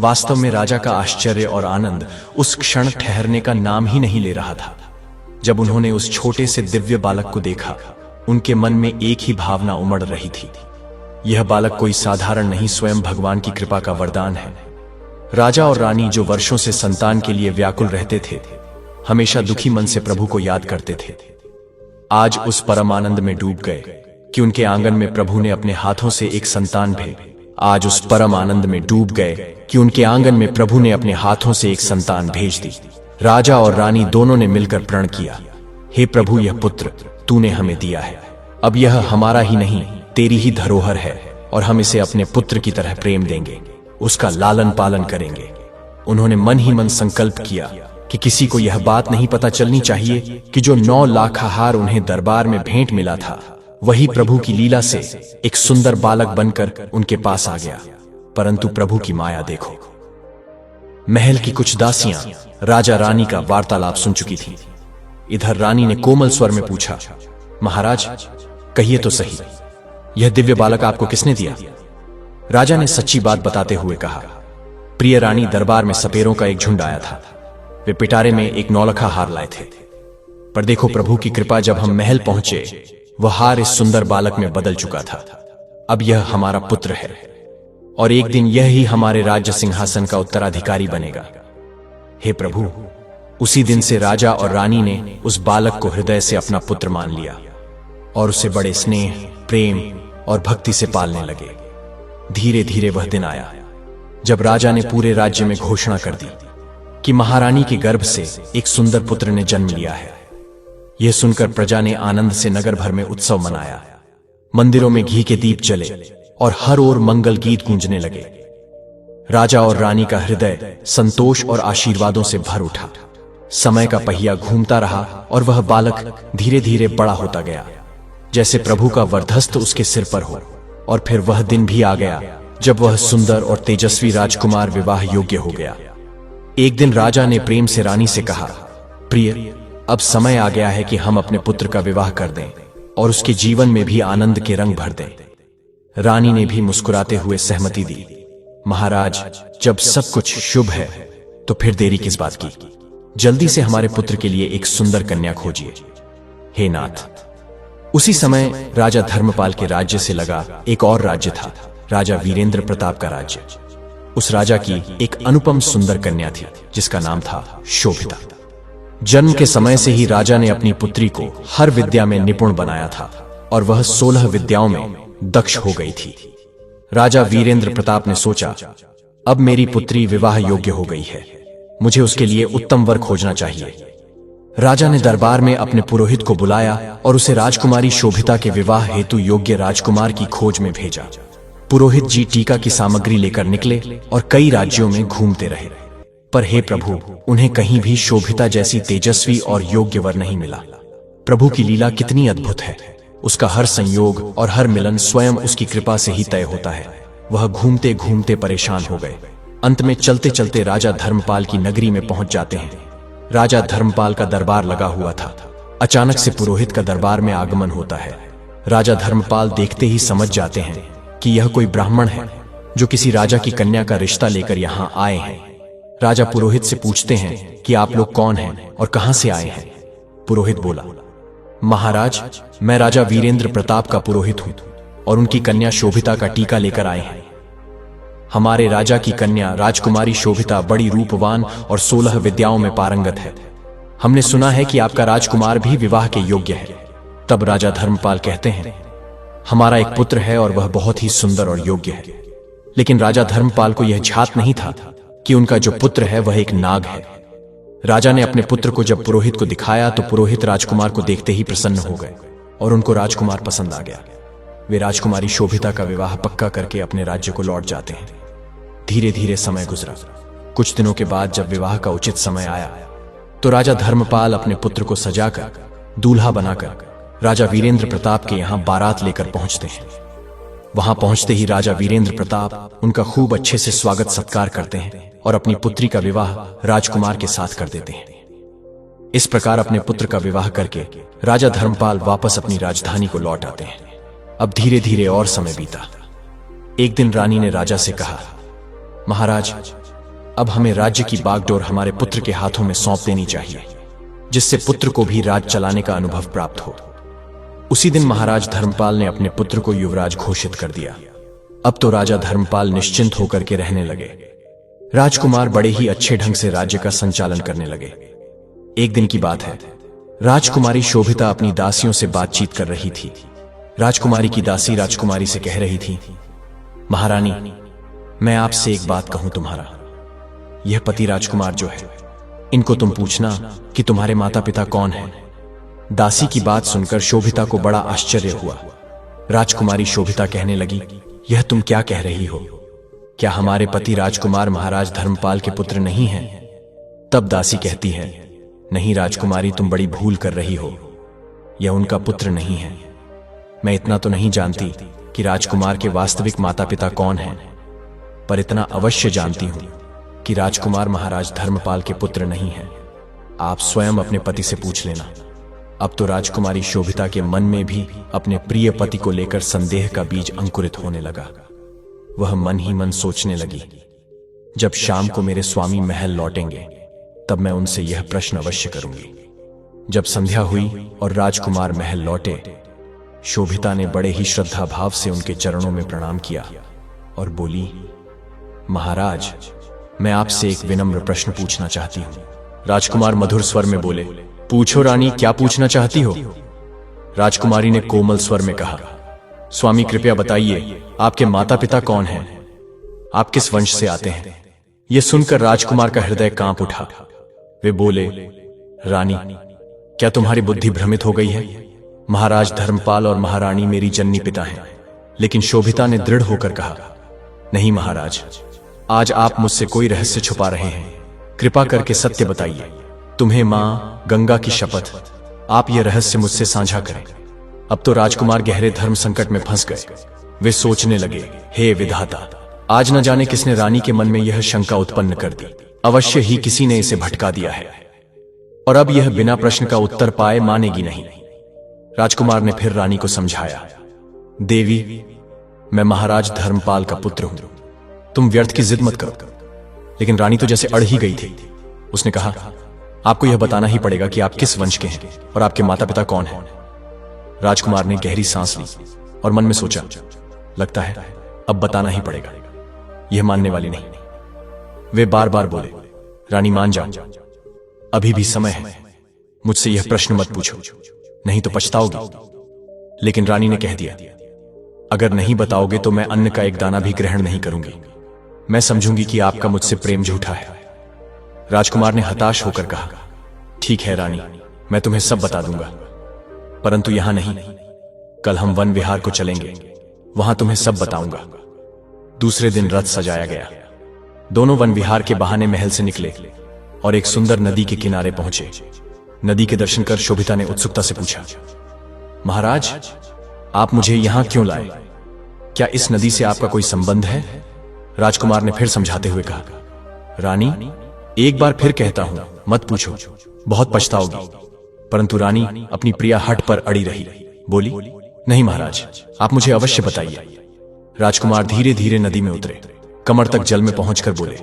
Speaker 1: वास्तव में राजा का आश्चर्य और आनंद उस क्षण ठहरने का नाम ही नहीं ले रहा था। जब उन्होंने उस छोटे से दिव्य बालक को देखा, उनके मन में एक ही भावना उमड़ रही थी, यह बालक कोई साधारण नहीं, स्वयं भगवान की कृपा का वरदान है। राजा और रानी, जो वर्षों से संतान के लिए व्याकुल रहते थे, हमेशा दुखी मन से प्रभु को याद करते थे, आज उस परम आनंद में डूब गए कि उनके आंगन में प्रभु ने अपने हाथों से एक संतान भेज आज उस परम आनंद में डूब गए कि उनके आंगन में प्रभु ने अपने हाथों से एक संतान भेज दी। राजा और रानी दोनों ने मिलकर प्रण किया, हे प्रभु, यह पुत्र तूने हमें दिया है, अब यह हमारा ही नहीं, तेरी ही धरोहर है और हम इसे अपने पुत्र की तरह प्रेम देंगे, उसका लालन पालन करेंगे। उन्होंने मन ही मन संकल्प किया कि किसी को यह बात नहीं पता चलनी चाहिए कि जो 9 लाख हार उन्हें दरबार में भेंट मिला था, वही प्रभु की लीला से एक सुंदर बालक बनकर उनके पास आ गया। परंतु प्रभु की माया देखो। महल की कुछ दासियां राजा रानी का वार्तालाप सुन चुकी थीं। इधर रानी ने कोमल स्वर में पूछा, महाराज कहिए तो सही, यह दिव्य बालक आपको किसने दिया? राजा ने सच्ची बात बताते हुए कहा, प्रिय रानी, दरबार में सपेरों का एक झुंड आया था। वे पिटारे में एक नौलखा हार लाए थे। पर देखो प्रभु की कृपा, जब हम महल पहुंचे वह हार इस सुंदर बालक में बदल चुका था। अब यह हमारा पुत्र है और एक दिन यह ही हमारे राज्य सिंहासन का उत्तराधिकारी बनेगा। हे प्रभु, उसी दिन से राजा और रानी ने उस बालक को हृदय से अपना पुत्र मान लिया और उसे बड़े स्नेह, प्रेम और भक्ति से पालने लगे। धीरे धीरे वह दिन आया जब राजा ने पूरे राज्य में घोषणा कर दी कि महारानी के गर्भ से एक सुंदर पुत्र ने जन्म लिया है। यह सुनकर प्रजा ने आनंद से नगर भर में उत्सव मनाया। मंदिरों में घी के दीप जले और हर ओर मंगल गीत गूंजने लगे। राजा और रानी का हृदय संतोष और आशीर्वादों से भर उठा। समय का पहिया घूमता रहा और वह बालक धीरे धीरे बड़ा होता गया, जैसे प्रभु का वरदहस्त उसके सिर पर हो। और फिर वह दिन भी आ गया जब वह सुंदर और तेजस्वी राजकुमार विवाह योग्य हो गया। एक दिन राजा ने प्रेम से रानी से कहा, प्रिय, अब समय आ गया है कि हम अपने पुत्र का विवाह कर दें और उसके जीवन में भी आनंद के रंग भर दें। रानी ने भी मुस्कुराते हुए सहमति दी। महाराज, जब सब कुछ शुभ है तो फिर देरी किस बात की? जल्दी से हमारे पुत्र के लिए एक सुंदर कन्या खोजिए। हे नाथ। उसी समय राजा धर्मपाल के राज्य से लगा एक और राज्य था, राजा वीरेंद्र प्रताप का राज्य। उस राजा की एक अनुपम सुंदर कन्या थी जिसका नाम था शोभिता। जन्म के समय से ही राजा ने अपनी पुत्री को हर विद्या में निपुण बनाया था और वह 16 विद्याओं में दक्ष हो गई थी। राजा वीरेंद्र प्रताप ने सोचा, अब मेरी पुत्री विवाह योग्य हो गई है, मुझे उसके लिए उत्तम वर खोजना चाहिए। राजा ने दरबार में अपने पुरोहित को बुलाया और उसे राजकुमारी शोभिता के विवाह हेतु योग्य राजकुमार की खोज में भेजा। पुरोहित जी टीका की सामग्री लेकर निकले और कई राज्यों में घूमते रहे, पर हे प्रभु, उन्हें कहीं भी शोभिता जैसी तेजस्वी और योग्य वर नहीं मिला। प्रभु की लीला कितनी अद्भुत है। उसका हर संयोग और हर मिलन स्वयं उसकी कृपा से ही तय होता है। वह घूमते घूमते परेशान हो गए। अंत में चलते चलते राजा धर्मपाल की नगरी में पहुंच जाते हैं। राजा धर्मपाल का दरबार लगा हुआ था। अचानक से पुरोहित का दरबार में आगमन होता है। राजा धर्मपाल देखते ही समझ जाते हैं कि यह कोई ब्राह्मण है जो किसी राजा की कन्या का रिश्ता लेकर यहां आए हैं। राजा पुरोहित से पूछते हैं कि आप लोग कौन हैं और कहां से आए हैं? पुरोहित बोला, महाराज, मैं राजा वीरेंद्र प्रताप का पुरोहित हूं और उनकी कन्या शोभिता का टीका लेकर आए हैं। हमारे राजा की कन्या राजकुमारी शोभिता बड़ी रूपवान और 16 विद्याओं में पारंगत है। हमने सुना है कि आपका राजकुमार भी विवाह के योग्य है। तब राजा धर्मपाल कहते हैं, हमारा एक पुत्र है और वह बहुत ही सुंदर और योग्य है। लेकिन राजा धर्मपाल को यह झात नहीं था कि उनका जो पुत्र है वह एक नाग है। राजा ने अपने पुत्र को जब पुरोहित को दिखाया तो पुरोहित राजकुमार को देखते ही प्रसन्न हो गए और उनको राजकुमार पसंद आ गया। वे राजकुमारी शोभिता का विवाह पक्का करके अपने राज्य को लौट जाते हैं। धीरे धीरे समय गुजरा। कुछ दिनों के बाद जब विवाह का उचित समय आया तो राजा धर्मपाल अपने पुत्र को सजाकर दूल्हा बनाकर राजा वीरेंद्र प्रताप के यहां बारात लेकर पहुंचते हैं। वहां पहुंचते ही राजा वीरेंद्र प्रताप उनका खूब अच्छे से स्वागत सत्कार करते हैं और अपनी पुत्री का विवाह राजकुमार के साथ कर देते हैं। इस प्रकार अपने पुत्र का विवाह करके राजा धर्मपाल वापस अपनी राजधानी को लौट आते हैं। अब धीरे धीरे और समय बीता। एक दिन रानी ने राजा से कहा, महाराज, अब हमें राज्य की बागडोर हमारे पुत्र के हाथों में सौंप देनी चाहिए, जिससे पुत्र को भी राज चलाने का अनुभव प्राप्त हो। उसी दिन महाराज धर्मपाल ने अपने पुत्र को युवराज घोषित कर दिया। अब तो राजा धर्मपाल निश्चिंत होकर के रहने लगे। राजकुमार बड़े ही अच्छे ढंग से राज्य का संचालन करने लगे। एक दिन की बात है, राजकुमारी शोभिता अपनी दासियों से बातचीत कर रही थी। राजकुमारी की दासी राजकुमारी से कह रही थी, महारानी, मैं आपसे एक बात कहूं तुम्हारा। यह पति राजकुमार जो है, इनको तुम पूछना कि तुम्हारे माता पिता कौन हैं। दासी की बात सुनकर शोभिता को बड़ा आश्चर्य हुआ। राजकुमारी शोभिता कहने लगी, यह तुम क्या कह रही हो? क्या हमारे पति राजकुमार महाराज धर्मपाल के पुत्र नहीं हैं? तब दासी कहती है, नहीं राजकुमारी, तुम बड़ी भूल कर रही हो, यह उनका पुत्र नहीं है। मैं इतना तो नहीं जानती कि राजकुमार के वास्तविक माता पिता कौन हैं, पर इतना अवश्य जानती हूं कि राजकुमार महाराज धर्मपाल के पुत्र नहीं हैं। आप स्वयं अपने पति से पूछ लेना। अब तो राजकुमारी शोभिता के मन में भी अपने प्रिय पति को लेकर संदेह का बीज अंकुरित होने लगा। वह मन ही मन सोचने लगी, जब शाम को मेरे स्वामी महल लौटेंगे तब मैं उनसे यह प्रश्न अवश्य करूंगी। जब संध्या हुई और राजकुमार महल लौटे, शोभिता ने बड़े ही श्रद्धा भाव से उनके चरणों में प्रणाम किया और बोली, महाराज, मैं आपसे एक विनम्र प्रश्न पूछना चाहती हूं। राजकुमार मधुर स्वर में बोले, पूछो रानी, क्या पूछना चाहती हो? राजकुमारी ने कोमल स्वर में कहा, स्वामी कृपया बताइए, आपके माता पिता कौन हैं? आप किस वंश से आते हैं? यह सुनकर राजकुमार का हृदय कांप उठा। वे बोले, रानी, क्या तुम्हारी बुद्धि भ्रमित हो गई है? महाराज धर्मपाल और महारानी मेरी जननी पिता हैं। लेकिन शोभिता ने दृढ़ होकर कहा, नहीं महाराज, आज आप मुझसे कोई रहस्य छुपा रहे हैं। कृपा करके सत्य बताइए। तुम्हें मां गंगा की शपथ, आप यह रहस्य मुझसे साझा करें। अब तो राजकुमार गहरे धर्म संकट में फंस गए। वे सोचने लगे, हे विधाता, आज न जाने किसने रानी के मन में यह शंका उत्पन्न कर दी। अवश्य ही किसी ने इसे भटका दिया है और अब यह बिना प्रश्न का उत्तर पाए मानेगी नहीं। राजकुमार ने फिर रानी को समझाया, देवी, मैं महाराज धर्मपाल का पुत्र हूं, तुम व्यर्थ की जिद मत करो। लेकिन रानी तो जैसे अड़ ही गई थी। उसने कहा, आपको यह बताना ही पड़ेगा कि आप किस वंश के हैं और आपके माता पिता कौन हैं। राजकुमार ने गहरी सांस ली और मन में सोचा, लगता है अब बताना ही पड़ेगा। यह मानने वाली नहीं। वे बार बार बोले, रानी मान जाओ, अभी भी समय है, मुझसे यह प्रश्न मत पूछो, नहीं तो पछताओगी। लेकिन रानी ने कह दिया, अगर नहीं बताओगे तो मैं अन्न का एक दाना भी ग्रहण नहीं करूंगी। मैं समझूंगी कि आपका मुझसे प्रेम झूठा है। राजकुमार ने हताश होकर कहा, ठीक है रानी, मैं तुम्हें सब बता दूंगा, परंतु यहां नहीं। कल हम वन विहार को चलेंगे, वहां तुम्हें सब बताऊंगा। दूसरे दिन रथ सजाया गया। दोनों वन विहार के बहाने महल से निकले और एक सुंदर नदी के किनारे पहुंचे। नदी के दर्शन कर शोभिता ने उत्सुकता से पूछा, महाराज, आप मुझे यहां क्यों लाए? क्या इस नदी से आपका कोई संबंध है? राजकुमार ने फिर समझाते हुए कहा, रानी, एक बार फिर कहता हूं, मत पूछो, बहुत पछताओगी। परंतु रानी अपनी प्रिया हट पर अड़ी रही। बोली, नहीं महाराज, आप मुझे अवश्य बताइए। राजकुमार धीरे धीरे नदी में उतरे, कमर तक जल में पहुंचकर बोले,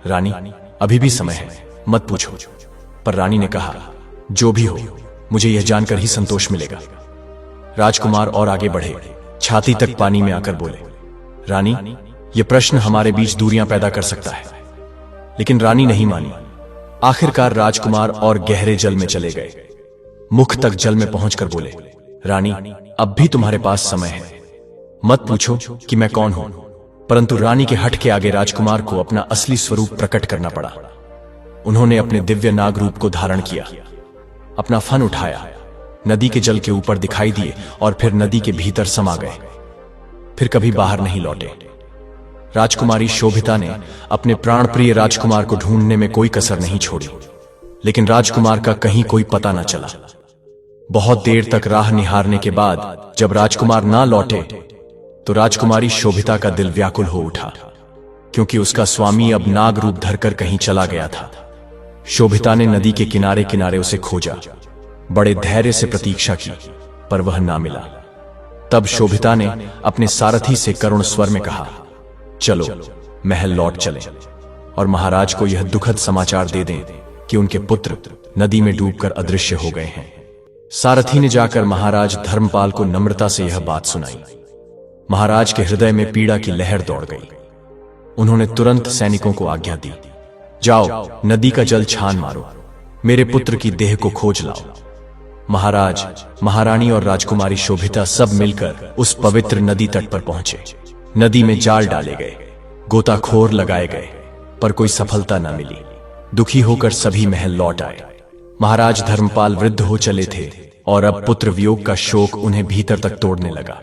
Speaker 1: रानी, अभी भी समय है, मत पूछो। पर रानी ने कहा, जो भी हो, मुझे यह जानकर ही संतोष मिलेगा। राजकुमार और आगे बढ़े, छाती तक पानी में आकर बोले, रानी, यह प्रश्न हमारे बीच दूरियां पैदा कर सकता है। लेकिन रानी नहीं मानी। आखिरकार राजकुमार और गहरे जल में चले गए। मुख तक जल में पहुंचकर बोले, रानी, अब भी तुम्हारे पास समय है, मत पूछो कि मैं कौन हूं। परंतु रानी के हट के आगे राजकुमार को अपना असली स्वरूप प्रकट करना पड़ा। उन्होंने अपने दिव्य नाग रूप को धारण किया, अपना फन उठाया, नदी के जल के ऊपर दिखाई दिए और फिर नदी के भीतर समा गए। फिर कभी बाहर नहीं लौटे। राजकुमारी शोभिता ने अपने प्राणप्रिय राजकुमार को ढूंढने में कोई कसर नहीं छोड़ी, लेकिन राजकुमार का कहीं कोई पता न चला। बहुत देर तक राह निहारने के बाद जब राजकुमार ना लौटे तो राजकुमारी शोभिता का दिल व्याकुल हो उठा, क्योंकि उसका स्वामी अब नाग रूप धरकर कहीं चला गया था। शोभिता ने नदी के किनारे किनारे उसे खोजा, बड़े धैर्य से प्रतीक्षा की, पर वह ना मिला। तब शोभिता ने अपने सारथी से करुण स्वर में कहा, चलो महल लौट चलें और महाराज को यह दुखद समाचार दे दें कि उनके पुत्र नदी में डूबकर अदृश्य हो गए हैं। सारथी ने जाकर महाराज धर्मपाल को नम्रता से यह बात सुनाई। महाराज के हृदय में पीड़ा की लहर दौड़ गई। उन्होंने तुरंत सैनिकों को आज्ञा दी, जाओ नदी का जल छान मारो, मेरे पुत्र की देह को खोज लाओ। महाराज, महारानी और राजकुमारी शोभिता सब मिलकर उस पवित्र नदी तट पर पहुंचे। नदी में जाल डाले गए, गोताखोर लगाए गए, पर कोई सफलता न मिली। दुखी होकर सभी महल लौट आए। महाराज धर्मपाल वृद्ध हो चले थे और अब पुत्र वियोग का शोक उन्हें भीतर तक तोड़ने लगा।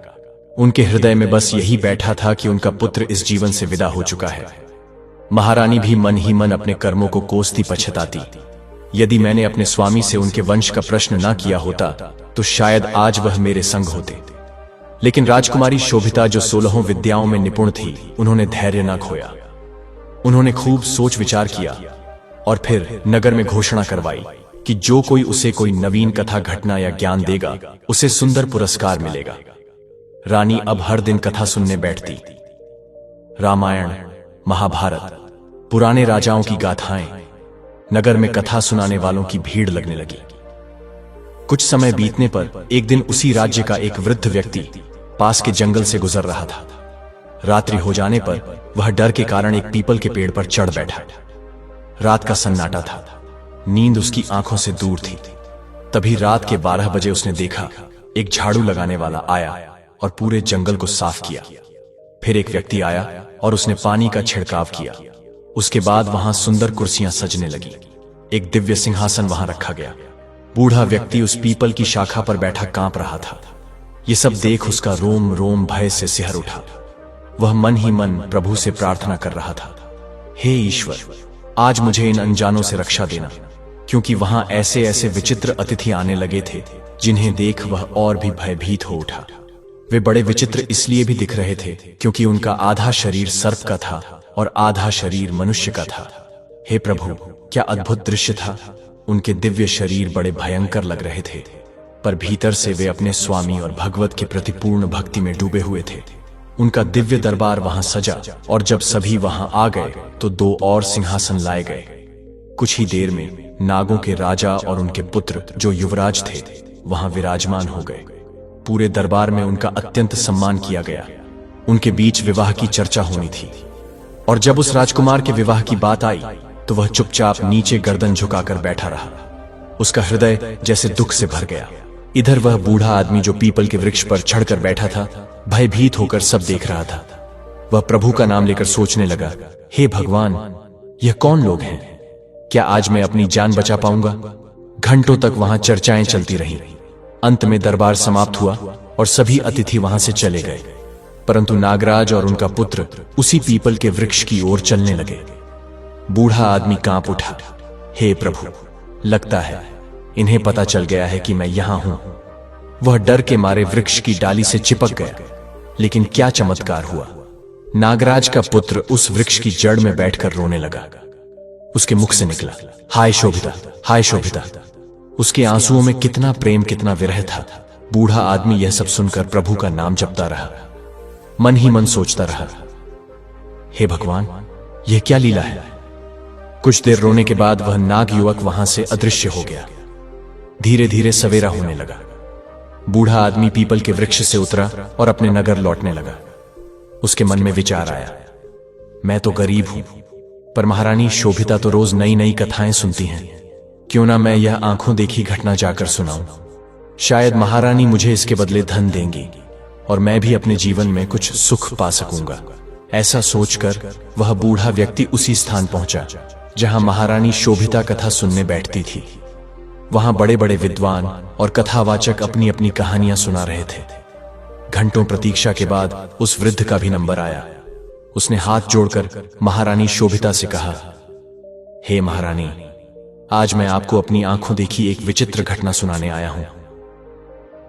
Speaker 1: उनके हृदय में बस यही बैठा था कि उनका पुत्र इस जीवन से विदा हो चुका है। महारानी भी मन ही मन अपने कर्मों को कोसती पछताती। यदि मैंने अपने स्वामी से उनके वंश का प्रश्न ना किया होता तो शायद आज वह मेरे संग होते। लेकिन राजकुमारी शोभिता, जो 16 विद्याओं में निपुण थी, उन्होंने धैर्य न खोया। उन्होंने खूब सोच विचार किया और फिर नगर में घोषणा करवाई कि जो कोई उसे कोई नवीन कथा, घटना या ज्ञान देगा, उसे सुंदर पुरस्कार मिलेगा। रानी अब हर दिन कथा सुनने बैठती। रामायण, महाभारत, पुराने राजाओं की गाथाएं। नगर में कथा सुनाने वालों की भीड़ लगने लगी। कुछ समय बीतने पर एक दिन उसी राज्य का एक वृद्ध व्यक्ति पास के जंगल से गुजर रहा था। रात्रि हो जाने पर वह डर के कारण एक पीपल के पेड़ पर चढ़ बैठा। रात का सन्नाटा था, नींद उसकी आंखों से दूर थी। तभी रात के 12 बजे उसने देखा एक झाड़ू लगाने वाला आया और पूरे जंगल को साफ किया। फिर एक व्यक्ति आया और उसने पानी का छिड़काव किया। उसके बाद वहां सुंदर कुर्सियां सजने लगी। एक दिव्य सिंहासन वहां रखा गया। बूढ़ा व्यक्ति उस पीपल की शाखा पर बैठा कांप रहा था। ये सब देख उसका रोम रोम भय से सिहर उठा। वह मन ही मन प्रभु से प्रार्थना कर रहा था, हे ईश्वर, आज मुझे इन अनजानों से रक्षा देना, क्योंकि वहां ऐसे ऐसे विचित्र अतिथि आने लगे थे जिन्हें देख वह और भी भयभीत हो उठा। वे बड़े विचित्र इसलिए भी दिख रहे थे क्योंकि उनका आधा शरीर सर्प का था और आधा शरीर मनुष्य का था। हे प्रभु, क्या अद्भुत दृश्य था! उनके दिव्य शरीर बड़े भयंकर लग रहे थे, पर भीतर से वे अपने स्वामी और भगवत के प्रति पूर्ण भक्ति में डूबे हुए थे। उनका दिव्य दरबार वहां सजा और जब सभी वहां आ गए तो 2 और सिंहासन लाए गए। कुछ ही देर में नागों के राजा और उनके पुत्र, जो युवराज थे, वहां विराजमान हो गए। पूरे दरबार में उनका अत्यंत सम्मान किया गया। उनके बीच विवाह की चर्चा होनी थी और जब उस राजकुमार के विवाह की बात आई तो वह चुपचाप नीचे गर्दन झुकाकर बैठा रहा। उसका हृदय जैसे दुख से भर गया। इधर वह बूढ़ा आदमी जो पीपल के वृक्ष पर चढ़कर बैठा था, भयभीत होकर सब देख रहा था। वह प्रभु का नाम लेकर सोचने लगा, हे भगवान, यह कौन लोग हैं? क्या आज मैं अपनी जान बचा पाऊंगा? घंटों तक वहां चर्चाएं चलती रहीं। अंत में दरबार समाप्त हुआ और सभी अतिथि वहां से चले गए, परंतु नागराज और उनका पुत्र उसी पीपल के वृक्ष की ओर चलने लगे। बूढ़ा आदमी कांप उठा, हे प्रभु, लगता है इन्हें पता चल गया है कि मैं यहां हूं। वह डर के मारे वृक्ष की डाली से चिपक गया। लेकिन क्या चमत्कार हुआ! नागराज का पुत्र उस वृक्ष की जड़ में बैठकर रोने लगा। उसके मुख से निकला, हाय शोभिता, हाय शोभिता। उसके आंसुओं में कितना प्रेम, कितना विरह था। बूढ़ा आदमी यह सब सुनकर प्रभु का नाम जपता रहा। मन ही मन सोचता रहा, हे भगवान, यह क्या लीला है! कुछ देर रोने के बाद वह नाग युवक वहां से अदृश्य हो गया। धीरे धीरे सवेरा होने लगा। बूढ़ा आदमी पीपल के वृक्ष से उतरा और अपने नगर लौटने लगा। उसके मन में विचार आया, मैं तो गरीब हूं, पर महारानी शोभिता तो रोज नई नई कथाएं सुनती हैं। क्यों ना मैं यह आंखों देखी घटना जाकर सुनाऊं। शायद महारानी मुझे इसके बदले धन देंगी और मैं भी अपने जीवन में कुछ सुख पा सकूंगा। ऐसा सोचकर वह बूढ़ा व्यक्ति उसी स्थान पहुंचा जहां महारानी शोभिता कथा सुनने बैठती थी। वहां बड़े बड़े विद्वान और कथावाचक अपनी अपनी कहानियां सुना रहे थे। घंटों प्रतीक्षा के बाद उस वृद्ध का भी नंबर आया। उसने हाथ जोड़कर महारानी शोभिता से कहा, हे महारानी, आज मैं आपको अपनी आंखों देखी एक विचित्र घटना सुनाने आया हूं।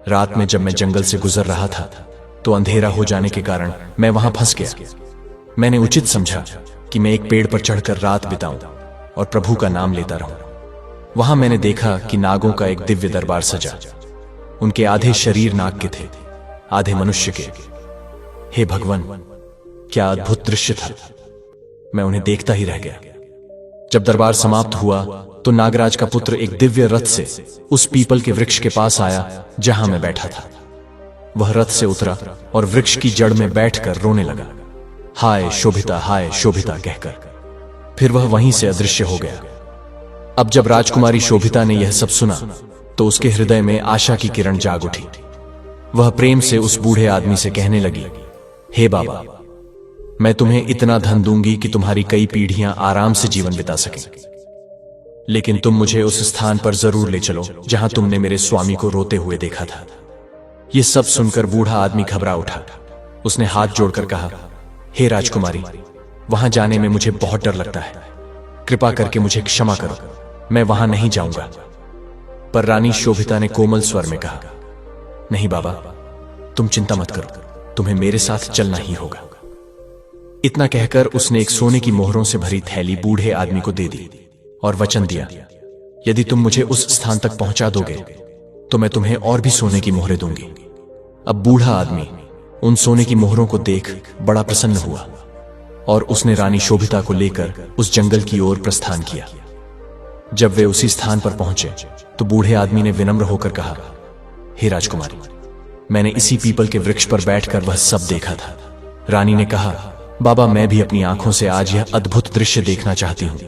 Speaker 1: रात में जब मैं जंगल से गुजर रहा था तो अंधेरा हो जाने के कारण मैं वहां फंस गया। मैंने उचित समझा कि मैं एक पेड़ पर चढ़कर रात बिताऊं और प्रभु का नाम लेता रहूं। वहां मैंने देखा कि नागों का एक दिव्य दरबार सजा। उनके आधे शरीर नाग के थे, आधे मनुष्य के। हे भगवान, क्या अद्भुत दृश्य था! मैं उन्हें देखता ही रह गया। जब दरबार समाप्त हुआ तो नागराज का पुत्र एक दिव्य रथ से उस पीपल के वृक्ष के पास आया जहां मैं बैठा था। वह रथ से उतरा और वृक्ष की जड़ में बैठकर रोने लगा, हाय शोभिता, हाय शोभिता कहकर। फिर वह वहीं से अदृश्य हो गया। अब जब राजकुमारी शोभिता ने यह सब सुना तो उसके हृदय में आशा की किरण जाग उठी। वह प्रेम से उस बूढ़े आदमी से कहने लगी, हे बाबा, मैं तुम्हें इतना धन दूंगी कि तुम्हारी कई पीढ़ियां आराम से जीवन बिता सकें, लेकिन तुम मुझे उस स्थान पर जरूर ले चलो जहां तुमने मेरे स्वामी को रोते हुए देखा था। यह सब सुनकर बूढ़ा आदमी घबरा उठा। उसने हाथ जोड़कर कहा, हे राजकुमारी, वहां जाने में मुझे बहुत डर लगता है। कृपा करके मुझे क्षमा करो, मैं वहां नहीं जाऊंगा। पर रानी शोभिता ने कोमल स्वर में कहा, नहीं बाबा, तुम चिंता मत करो, तुम्हें मेरे साथ चलना ही होगा। इतना कहकर उसने एक सोने की मोहरों से भरी थैली बूढ़े आदमी को दे दी और वचन दिया, यदि तुम मुझे उस स्थान तक पहुंचा दोगे तो मैं तुम्हें और भी सोने की मोहरें दूंगी। अब बूढ़ा आदमी उन सोने की मोहरों को देख बड़ा प्रसन्न हुआ और उसने रानी शोभिता को लेकर उस जंगल की ओर प्रस्थान किया। जब वे उसी स्थान पर पहुंचे तो बूढ़े आदमी ने विनम्र होकर कहा, हे राजकुमारी, मैंने इसी पीपल के वृक्ष पर बैठकर वह सब देखा था। रानी ने कहा, बाबा, मैं भी अपनी आंखों से आज यह अद्भुत दृश्य देखना चाहती हूं।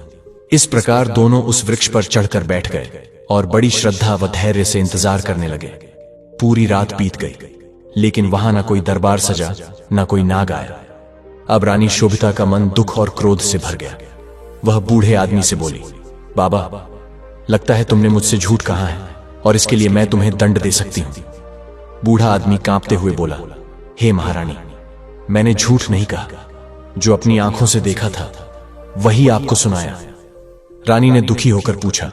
Speaker 1: इस प्रकार दोनों उस वृक्ष पर चढ़कर बैठ गए और बड़ी श्रद्धा व धैर्य से इंतजार करने लगे। पूरी रात बीत गई, लेकिन वहां ना कोई दरबार सजा, ना कोई नाग आया। अब रानी शोभिता का मन दुख और क्रोध से भर गया। वह बूढ़े आदमी से बोली, बाबा, लगता है तुमने मुझसे झूठ कहा है और इसके लिए मैं तुम्हें दंड दे सकती हूं। बूढ़ा आदमी कांपते हुए बोला, हे महारानी, मैंने झूठ नहीं कहा। जो अपनी आंखों से देखा था वही आपको सुनाया। रानी ने दुखी होकर पूछा,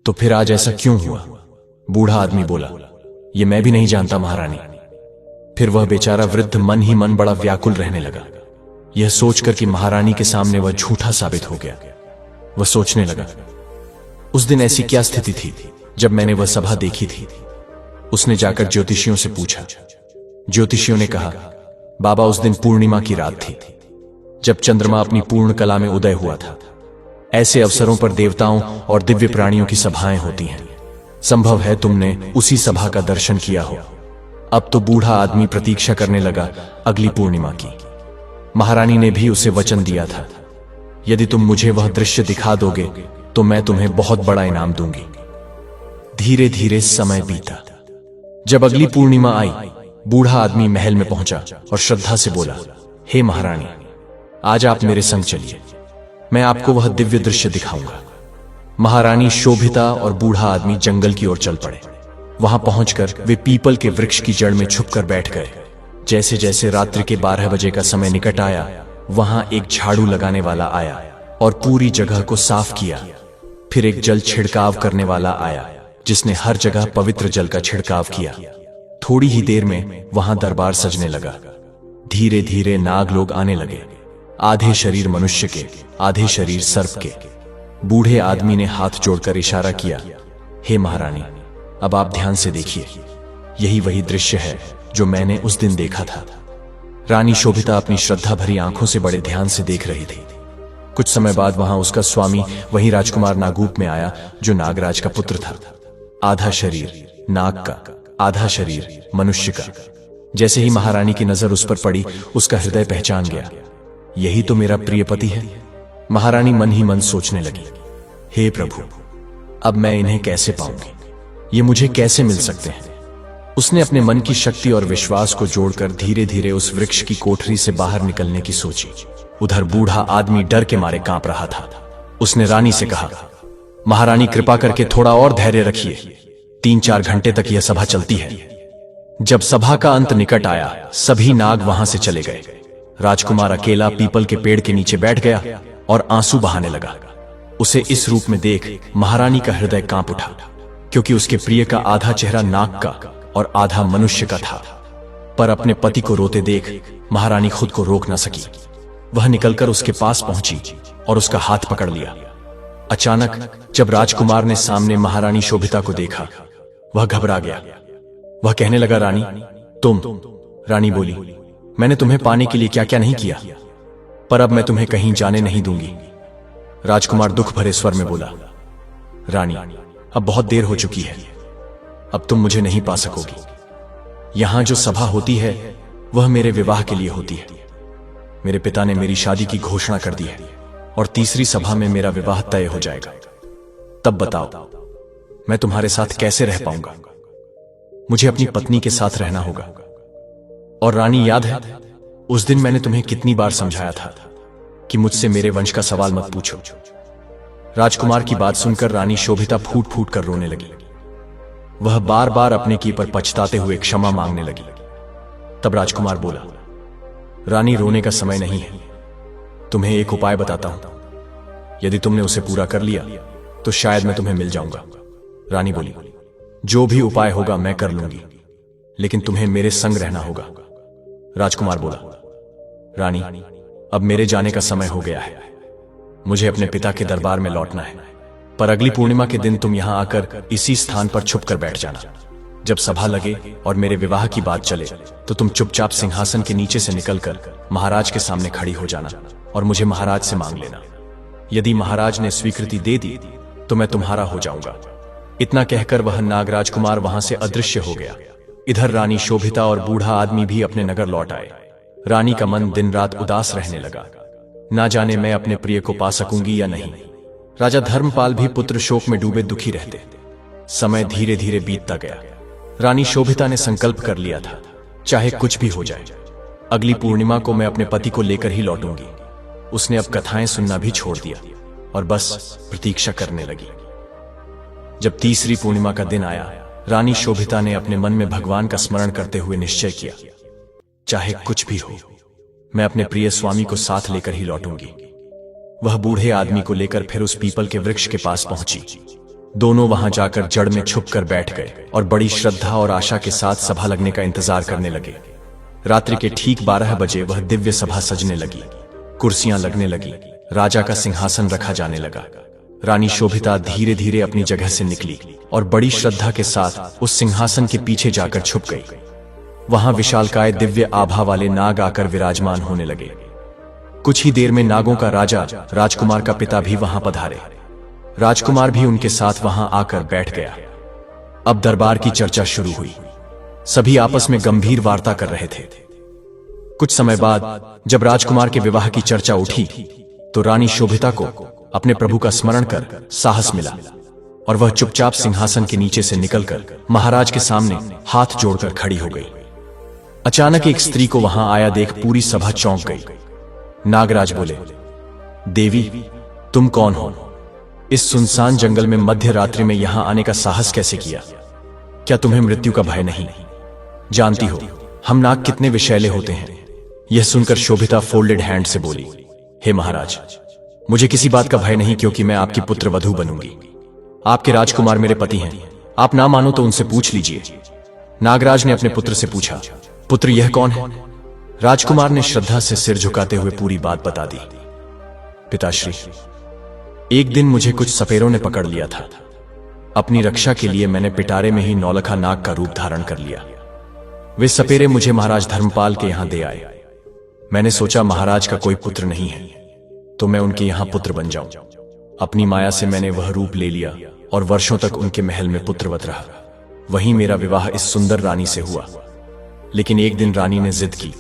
Speaker 1: तो फिर आज ऐसा क्यों हुआ? बूढ़ा आदमी बोला, ये मैं भी नहीं जानता महारानी। फिर वह बेचारा वृद्ध मन ही मन बड़ा व्याकुल रहने लगा, यह सोचकर कि महारानी के सामने वह झूठा साबित हो गया। वह सोचने लगा, उस दिन ऐसी क्या स्थिति थी जब मैंने वह सभा देखी थी? उसने जाकर ज्योतिषियों से पूछा। ज्योतिषियों ने कहा, बाबा, उस दिन पूर्णिमा की रात थी, जब चंद्रमा अपनी पूर्ण कला में उदय हुआ था। ऐसे अवसरों पर देवताओं और दिव्य प्राणियों की सभाएं होती हैं। संभव है तुमने उसी सभा का दर्शन किया हो। अब तो बूढ़ा आदमी प्रतीक्षा करने लगा अगली पूर्णिमा की। महारानी ने भी उसे वचन दिया था, यदि तुम मुझे वह दृश्य दिखा दोगे तो मैं तुम्हें बहुत बड़ा इनाम दूंगी। धीरे धीरे समय बीता। जब अगली पूर्णिमा आई, बूढ़ा आदमी महल में पहुंचा और श्रद्धा से बोला, हे महारानी, आज आप मेरे संग चलिए, मैं आपको वह दिव्य दृश्य दिखाऊंगा। महारानी शोभिता और बूढ़ा आदमी जंगल की ओर चल पड़े। वहां पहुंचकर वे पीपल के वृक्ष की जड़ में छुपकर बैठ गए। जैसे जैसे रात्रि के 12 बजे का समय निकट आया, वहां एक झाड़ू लगाने वाला आया और पूरी जगह को साफ किया। फिर एक जल छिड़काव करने वाला आया, जिसने हर जगह पवित्र जल का छिड़काव किया। थोड़ी ही देर में वहां दरबार सजने लगा। धीरे धीरे नाग लोग आने लगे, आधे शरीर मनुष्य के, आधे शरीर सर्प के। बूढ़े आदमी ने हाथ जोड़कर इशारा किया, हे महारानी, अब आप ध्यान से देखिए, यही वही दृश्य है जो मैंने उस दिन देखा था। रानी शोभिता अपनी श्रद्धा भरी आंखों से बड़े ध्यान से देख रही थी। कुछ समय बाद वहां उसका स्वामी वही राजकुमार नागूप में आया, जो नागराज का पुत्र था। आधा शरीर नाग का, आधा शरीर मनुष्य का। जैसे ही महारानी की नजर उस पर पड़ी, उसका हृदय पहचान गया, यही तो मेरा प्रिय पति है। महारानी मन ही मन सोचने लगी, हे प्रभु, अब मैं इन्हें कैसे पाऊंगी? ये मुझे कैसे मिल सकते हैं? उसने अपने मन की शक्ति और विश्वास को जोड़कर धीरे धीरे उस वृक्ष की कोठरी से बाहर निकलने की सोची। उधर बूढ़ा आदमी डर के मारे कांप रहा था। उसने रानी से कहा, महारानी, कृपा करके थोड़ा और धैर्य रखिए। 3-4 घंटे तक यह सभा चलती है। जब सभा का अंत निकट आया, सभी नाग वहां से चले गए। राजकुमार अकेला पीपल के पेड़ के नीचे बैठ गया और आंसू बहाने लगा। उसे इस रूप में देख महारानी का हृदय कांप उठा, क्योंकि उसके प्रिय का आधा चेहरा नाग का और आधा मनुष्य का था। पर अपने पति को रोते देख महारानी खुद को रोक न सकी। वह निकलकर उसके पास पहुंची और उसका हाथ पकड़ लिया। अचानक जब राजकुमार ने सामने महारानी शोभिता को देखा, वह घबरा गया। वह कहने लगा, रानी, तुम? रानी बोली, मैंने तुम्हें पाने के लिए क्या क्या नहीं किया, पर अब मैं तुम्हें कहीं जाने नहीं दूंगी। राजकुमार दुख भरे स्वर में बोला, रानी, अब बहुत देर हो चुकी है, अब तुम मुझे नहीं पा सकोगी। यहां जो सभा होती है वह मेरे विवाह के लिए होती है। मेरे पिता ने मेरी शादी की घोषणा कर दी है और तीसरी सभा में मेरा विवाह तय हो जाएगा। तब बताओ, मैं तुम्हारे साथ कैसे रह पाऊंगा? मुझे अपनी पत्नी के साथ रहना होगा। और रानी, याद है उस दिन मैंने तुम्हें कितनी बार समझाया था कि मुझसे मेरे वंश का सवाल मत पूछो। राजकुमार की बात सुनकर रानी शोभिता फूट फूट कर रोने लगी। वह बार बार अपने की पर पछताते हुए क्षमा मांगने लगी। तब राजकुमार बोला, रानी, रोने का समय नहीं है, तुम्हें एक उपाय बताता हूं। यदि तुमने उसे पूरा कर लिया तो शायद मैं तुम्हें मिल जाऊंगा। रानी बोली, जो भी उपाय होगा मैं कर लूंगी, लेकिन तुम्हें मेरे संग रहना होगा। राजकुमार बोला, रानी, अब मेरे जाने का समय हो गया है। मुझे अपने पिता के दरबार में लौटना है, पर अगली पूर्णिमा के दिन तुम यहां आकर इसी स्थान पर छुप कर बैठ जाना। जब सभा लगे और मेरे विवाह की बात चले तो तुम चुपचाप सिंहासन के नीचे से निकलकर महाराज के सामने खड़ी हो जाना और मुझे महाराज से मांग लेना। यदि महाराज ने स्वीकृति दे दी तो मैं तुम्हारा हो जाऊंगा। इतना कहकर वह नागराजकुमार वहां से अदृश्य हो गया। इधर रानी शोभिता और बूढ़ा आदमी भी अपने नगर लौट आए। रानी का मन दिन रात उदास रहने लगा। ना जाने मैं अपने प्रिय को पा सकूंगी या नहीं। राजा धर्मपाल भी पुत्र शोक में डूबे दुखी रहते। समय धीरे धीरे बीतता गया। रानी शोभिता ने संकल्प कर लिया था, चाहे कुछ भी हो जाए, अगली पूर्णिमा को मैं अपने पति को लेकर ही लौटूंगी। उसने अब कथाएं सुनना भी छोड़ दिया और बस प्रतीक्षा करने लगी। जब तीसरी पूर्णिमा का दिन आया, रानी शोभिता ने अपने मन में भगवान का स्मरण करते हुए निश्चय किया, चाहे कुछ भी हो, मैं अपने प्रिय स्वामी को साथ लेकर ही लौटूंगी। वह बूढ़े आदमी को लेकर फिर उस पीपल के वृक्ष के पास पहुंची। दोनों वहां जाकर जड़ में छुपकर बैठ गए और बड़ी श्रद्धा और आशा के साथ सभा लगने का इंतजार करने लगे। रात्रि के ठीक 12 बजे वह दिव्य सभा सजने लगी, कुर्सियां लगने लगी, राजा का सिंहासन रखा जाने लगा। रानी शोभिता धीरे धीरे अपनी जगह से निकली और बड़ी श्रद्धा के साथ उस सिंहासन के पीछे जाकर छुप गई। वहां विशालकाय दिव्य आभा वाले नाग आकर विराजमान होने लगे। कुछ ही देर में नागों का राजा, राजकुमार का पिता भी वहां पधारे। राजकुमार भी उनके साथ वहां आकर बैठ गया। अब दरबार की चर्चा शुरू हुई। सभी आपस में गंभीर वार्ता कर रहे थे। कुछ समय बाद जब राजकुमार के विवाह की चर्चा उठी तो रानी शोभिता को अपने प्रभु का स्मरण कर साहस मिला और वह चुपचाप सिंहासन के नीचे से निकलकर महाराज के सामने हाथ जोड़कर खड़ी हो गई। अचानक एक स्त्री को वहां आया देख पूरी सभा चौंक गई। नागराज बोले, देवी, तुम कौन हो? इस सुनसान जंगल में मध्य रात्रि में यहां आने का साहस कैसे किया? क्या तुम्हें मृत्यु का भय नहीं? जानती हो हम नाग कितने विषैले होते हैं। यह सुनकर शोभिता फोल्डेड हैंड से बोली, हे महाराज, मुझे किसी बात का भय नहीं, क्योंकि मैं आपकी पुत्र वधू बनूंगी। आपके राजकुमार मेरे पति हैं। आप ना मानो तो उनसे पूछ लीजिए। नागराज ने अपने पुत्र से पूछा, पुत्र यह कौन है? राजकुमार ने श्रद्धा से सिर झुकाते हुए पूरी बात बता दी। पिताश्री, एक दिन मुझे कुछ सपेरों ने पकड़ लिया था। अपनी रक्षा के लिए मैंने पिटारे में ही नौलखा नाग का रूप धारण कर लिया। वे सपेरे मुझे महाराज धर्मपाल के यहां दे आए। मैंने सोचा महाराज का कोई पुत्र नहीं है तो मैं उनके यहां पुत्र बन जाऊं। अपनी माया से मैंने वह रूप ले लिया और वर्षों तक उनके महल में पुत्रवत रहा। वहीं मेरा विवाह इस सुंदर रानी से हुआ। लेकिन एक दिन रानी ने जिद की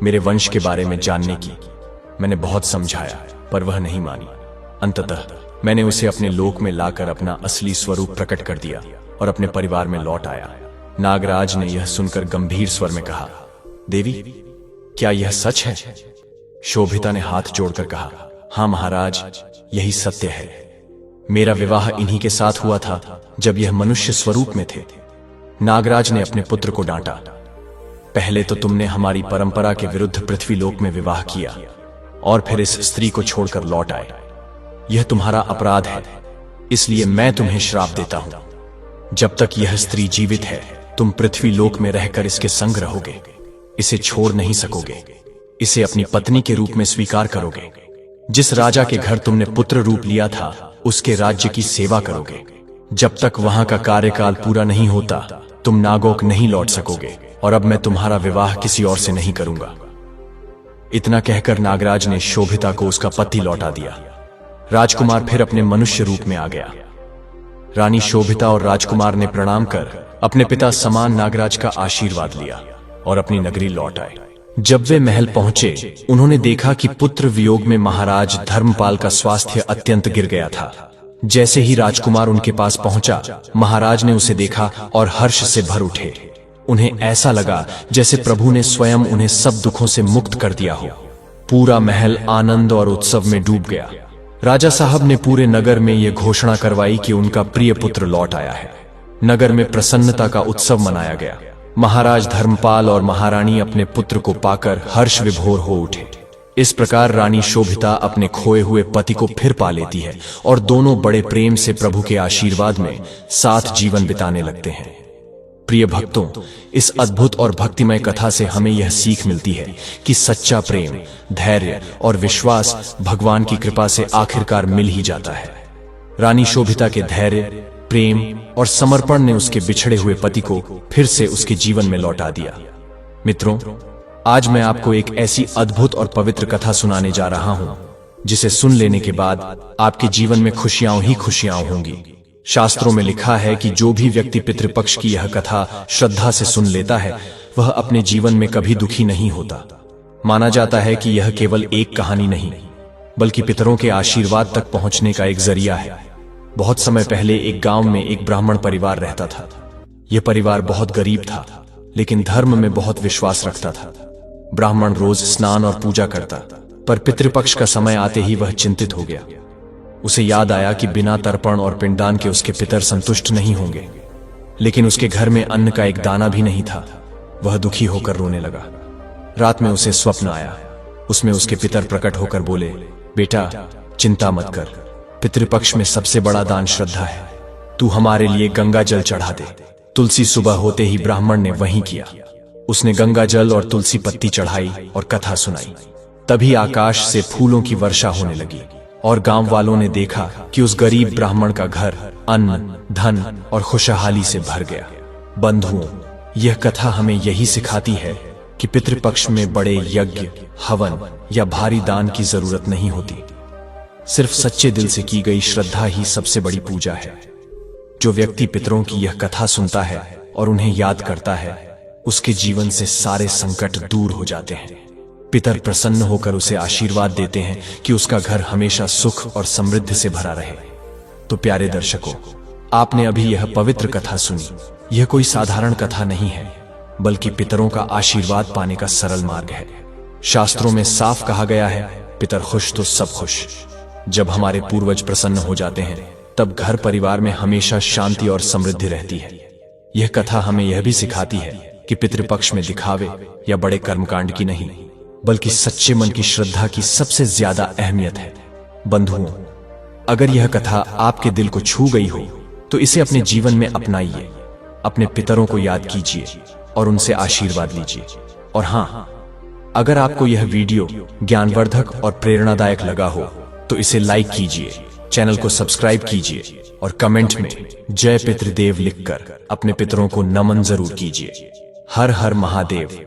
Speaker 1: मेरे वंश के बारे में जानने की। मैंने बहुत समझाया पर वह नहीं मानी। अंततः मैंने उसे अपने लोक में लाकर अपना असली स्वरूप प्रकट कर दिया और अपने परिवार में लौट आया। नागराज ने यह सुनकर गंभीर स्वर में कहा, देवी, क्या यह सच है? शोभिता ने हाथ जोड़कर कहा, हां महाराज, यही सत्य है। मेरा विवाह इन्हीं के साथ हुआ था जब यह मनुष्य स्वरूप में थे। नागराज ने अपने पुत्र को डांटा, पहले तो तुमने हमारी परंपरा के विरुद्ध पृथ्वीलोक में विवाह किया और फिर इस स्त्री को छोड़कर लौट आए। यह तुम्हारा अपराध है, इसलिए मैं तुम्हें श्राप देता हूं। जब तक यह स्त्री जीवित है तुम पृथ्वीलोक में रहकर इसके संग रहोगे। इसे छोड़ नहीं सकोगे। इसे अपनी पत्नी के रूप में स्वीकार करोगे। जिस राजा के घर तुमने पुत्र रूप लिया था उसके राज्य की सेवा करोगे। जब तक वहां का कार्यकाल पूरा नहीं होता तुम नागोक नहीं लौट सकोगे और अब मैं तुम्हारा विवाह किसी और से नहीं करूंगा। इतना कहकर नागराज ने शोभिता को उसका पति लौटा दिया। राजकुमार फिर अपने मनुष्य रूप में आ गया। रानी शोभिता और राजकुमार ने प्रणाम कर अपने पिता समान नागराज का आशीर्वाद लिया और अपनी नगरी लौट आए। जब वे महल पहुंचे उन्होंने देखा कि पुत्र वियोग में महाराज धर्मपाल का स्वास्थ्य अत्यंत गिर गया था। जैसे ही राजकुमार उनके पास पहुंचा, महाराज ने उसे देखा और हर्ष से भर उठे। उन्हें ऐसा लगा जैसे प्रभु ने स्वयं उन्हें सब दुखों से मुक्त कर दिया हो। पूरा महल आनंद और उत्सव में डूब गया। राजा साहब ने पूरे नगर में यह घोषणा करवाई कि उनका प्रिय पुत्र लौट आया है। नगर में प्रसन्नता का उत्सव मनाया गया। महाराज धर्मपाल और महारानी अपने पुत्र को पाकर हर्ष विभोर हो उठे। इस प्रकार रानी शोभिता अपने खोए हुए पति को फिर पा लेती है और दोनों बड़े प्रेम से प्रभु के आशीर्वाद में साथ जीवन बिताने लगते हैं। प्रिय भक्तों, इस अद्भुत और भक्तिमय कथा से हमें यह सीख मिलती है कि सच्चा प्रेम, धैर्य और विश्वास भगवान की कृपा से आखिरकार मिल ही जाता है। रानी शोभिता के धैर्य, प्रेम और समर्पण ने उसके बिछड़े हुए पति को फिर से उसके जीवन में लौटा दिया। मित्रों, आज मैं आपको एक ऐसी अद्भुत और पवित्र कथा सुनाने जा रहा हूं जिसे सुन लेने के बाद आपके जीवन में खुशियां ही खुशियां होंगी। शास्त्रों में लिखा है कि जो भी व्यक्ति पितृपक्ष की यह कथा श्रद्धा से सुन लेता है वह अपने जीवन में कभी दुखी नहीं होता। माना जाता है कि यह केवल एक कहानी नहीं बल्कि पितरों के आशीर्वाद तक पहुंचने का एक जरिया है। बहुत समय पहले एक गांव में एक ब्राह्मण परिवार रहता था। यह परिवार बहुत गरीब था लेकिन धर्म में बहुत विश्वास रखता था। ब्राह्मण रोज स्नान और पूजा करता, पर पितृपक्ष का समय आते ही वह चिंतित हो गया। उसे याद आया कि बिना तर्पण और पिंडदान के उसके पितर संतुष्ट नहीं होंगे। लेकिन उसके घर में अन्न का एक दाना भी नहीं था। वह दुखी होकर रोने लगा। रात में उसे स्वप्न आया। उसमें उसके पितर प्रकट होकर बोले, बेटा चिंता मत कर, पितृपक्ष में सबसे बड़ा दान श्रद्धा है। तू हमारे लिए गंगा जल चढ़ा दे। तुलसी सुबह होते ही ब्राह्मण ने वही किया। उसने गंगा जल और तुलसी पत्ती चढ़ाई और कथा सुनाई। तभी आकाश से फूलों की वर्षा होने लगी और गांव वालों ने देखा कि उस गरीब ब्राह्मण का घर अन्न, धन और खुशहाली से भर गया। बंधुओं, यह कथा हमें यही सिखाती है कि पितृपक्ष में बड़े यज्ञ, हवन या भारी दान की जरूरत नहीं होती। सिर्फ सच्चे दिल से की गई श्रद्धा ही सबसे बड़ी पूजा है। जो व्यक्ति पितरों की यह कथा सुनता है और उन्हें याद करता है, उसके जीवन से सारे संकट दूर हो जाते हैं। पितर प्रसन्न होकर उसे आशीर्वाद देते हैं कि उसका घर हमेशा सुख और समृद्धि से भरा रहे। तो प्यारे दर्शकों, आपने अभी यह पवित्र कथा सुनी। यह कोई साधारण कथा नहीं है बल्कि पितरों का आशीर्वाद पाने का सरल मार्ग है। शास्त्रों में साफ कहा गया है, पितर खुश तो सब खुश। जब हमारे पूर्वज प्रसन्न हो जाते हैं तब घर परिवार में हमेशा शांति और समृद्धि रहती है। यह कथा हमें यह भी सिखाती है कि पितृपक्ष में दिखावे या बड़े कर्मकांड की नहीं बल्कि सच्चे मन की श्रद्धा की सबसे ज्यादा अहमियत है। बंधुओं, अगर यह कथा आपके दिल को छू गई हो तो इसे अपने जीवन में अपनाइए। अपने पितरों को याद कीजिए और उनसे आशीर्वाद लीजिए। और हां, अगर आपको यह वीडियो ज्ञानवर्धक और प्रेरणादायक लगा हो तो इसे लाइक कीजिए, चैनल को सब्सक्राइब कीजिए और कमेंट में जय पितृदेव लिखकर अपने पितरों को नमन जरूर कीजिए। हर हर महादेव।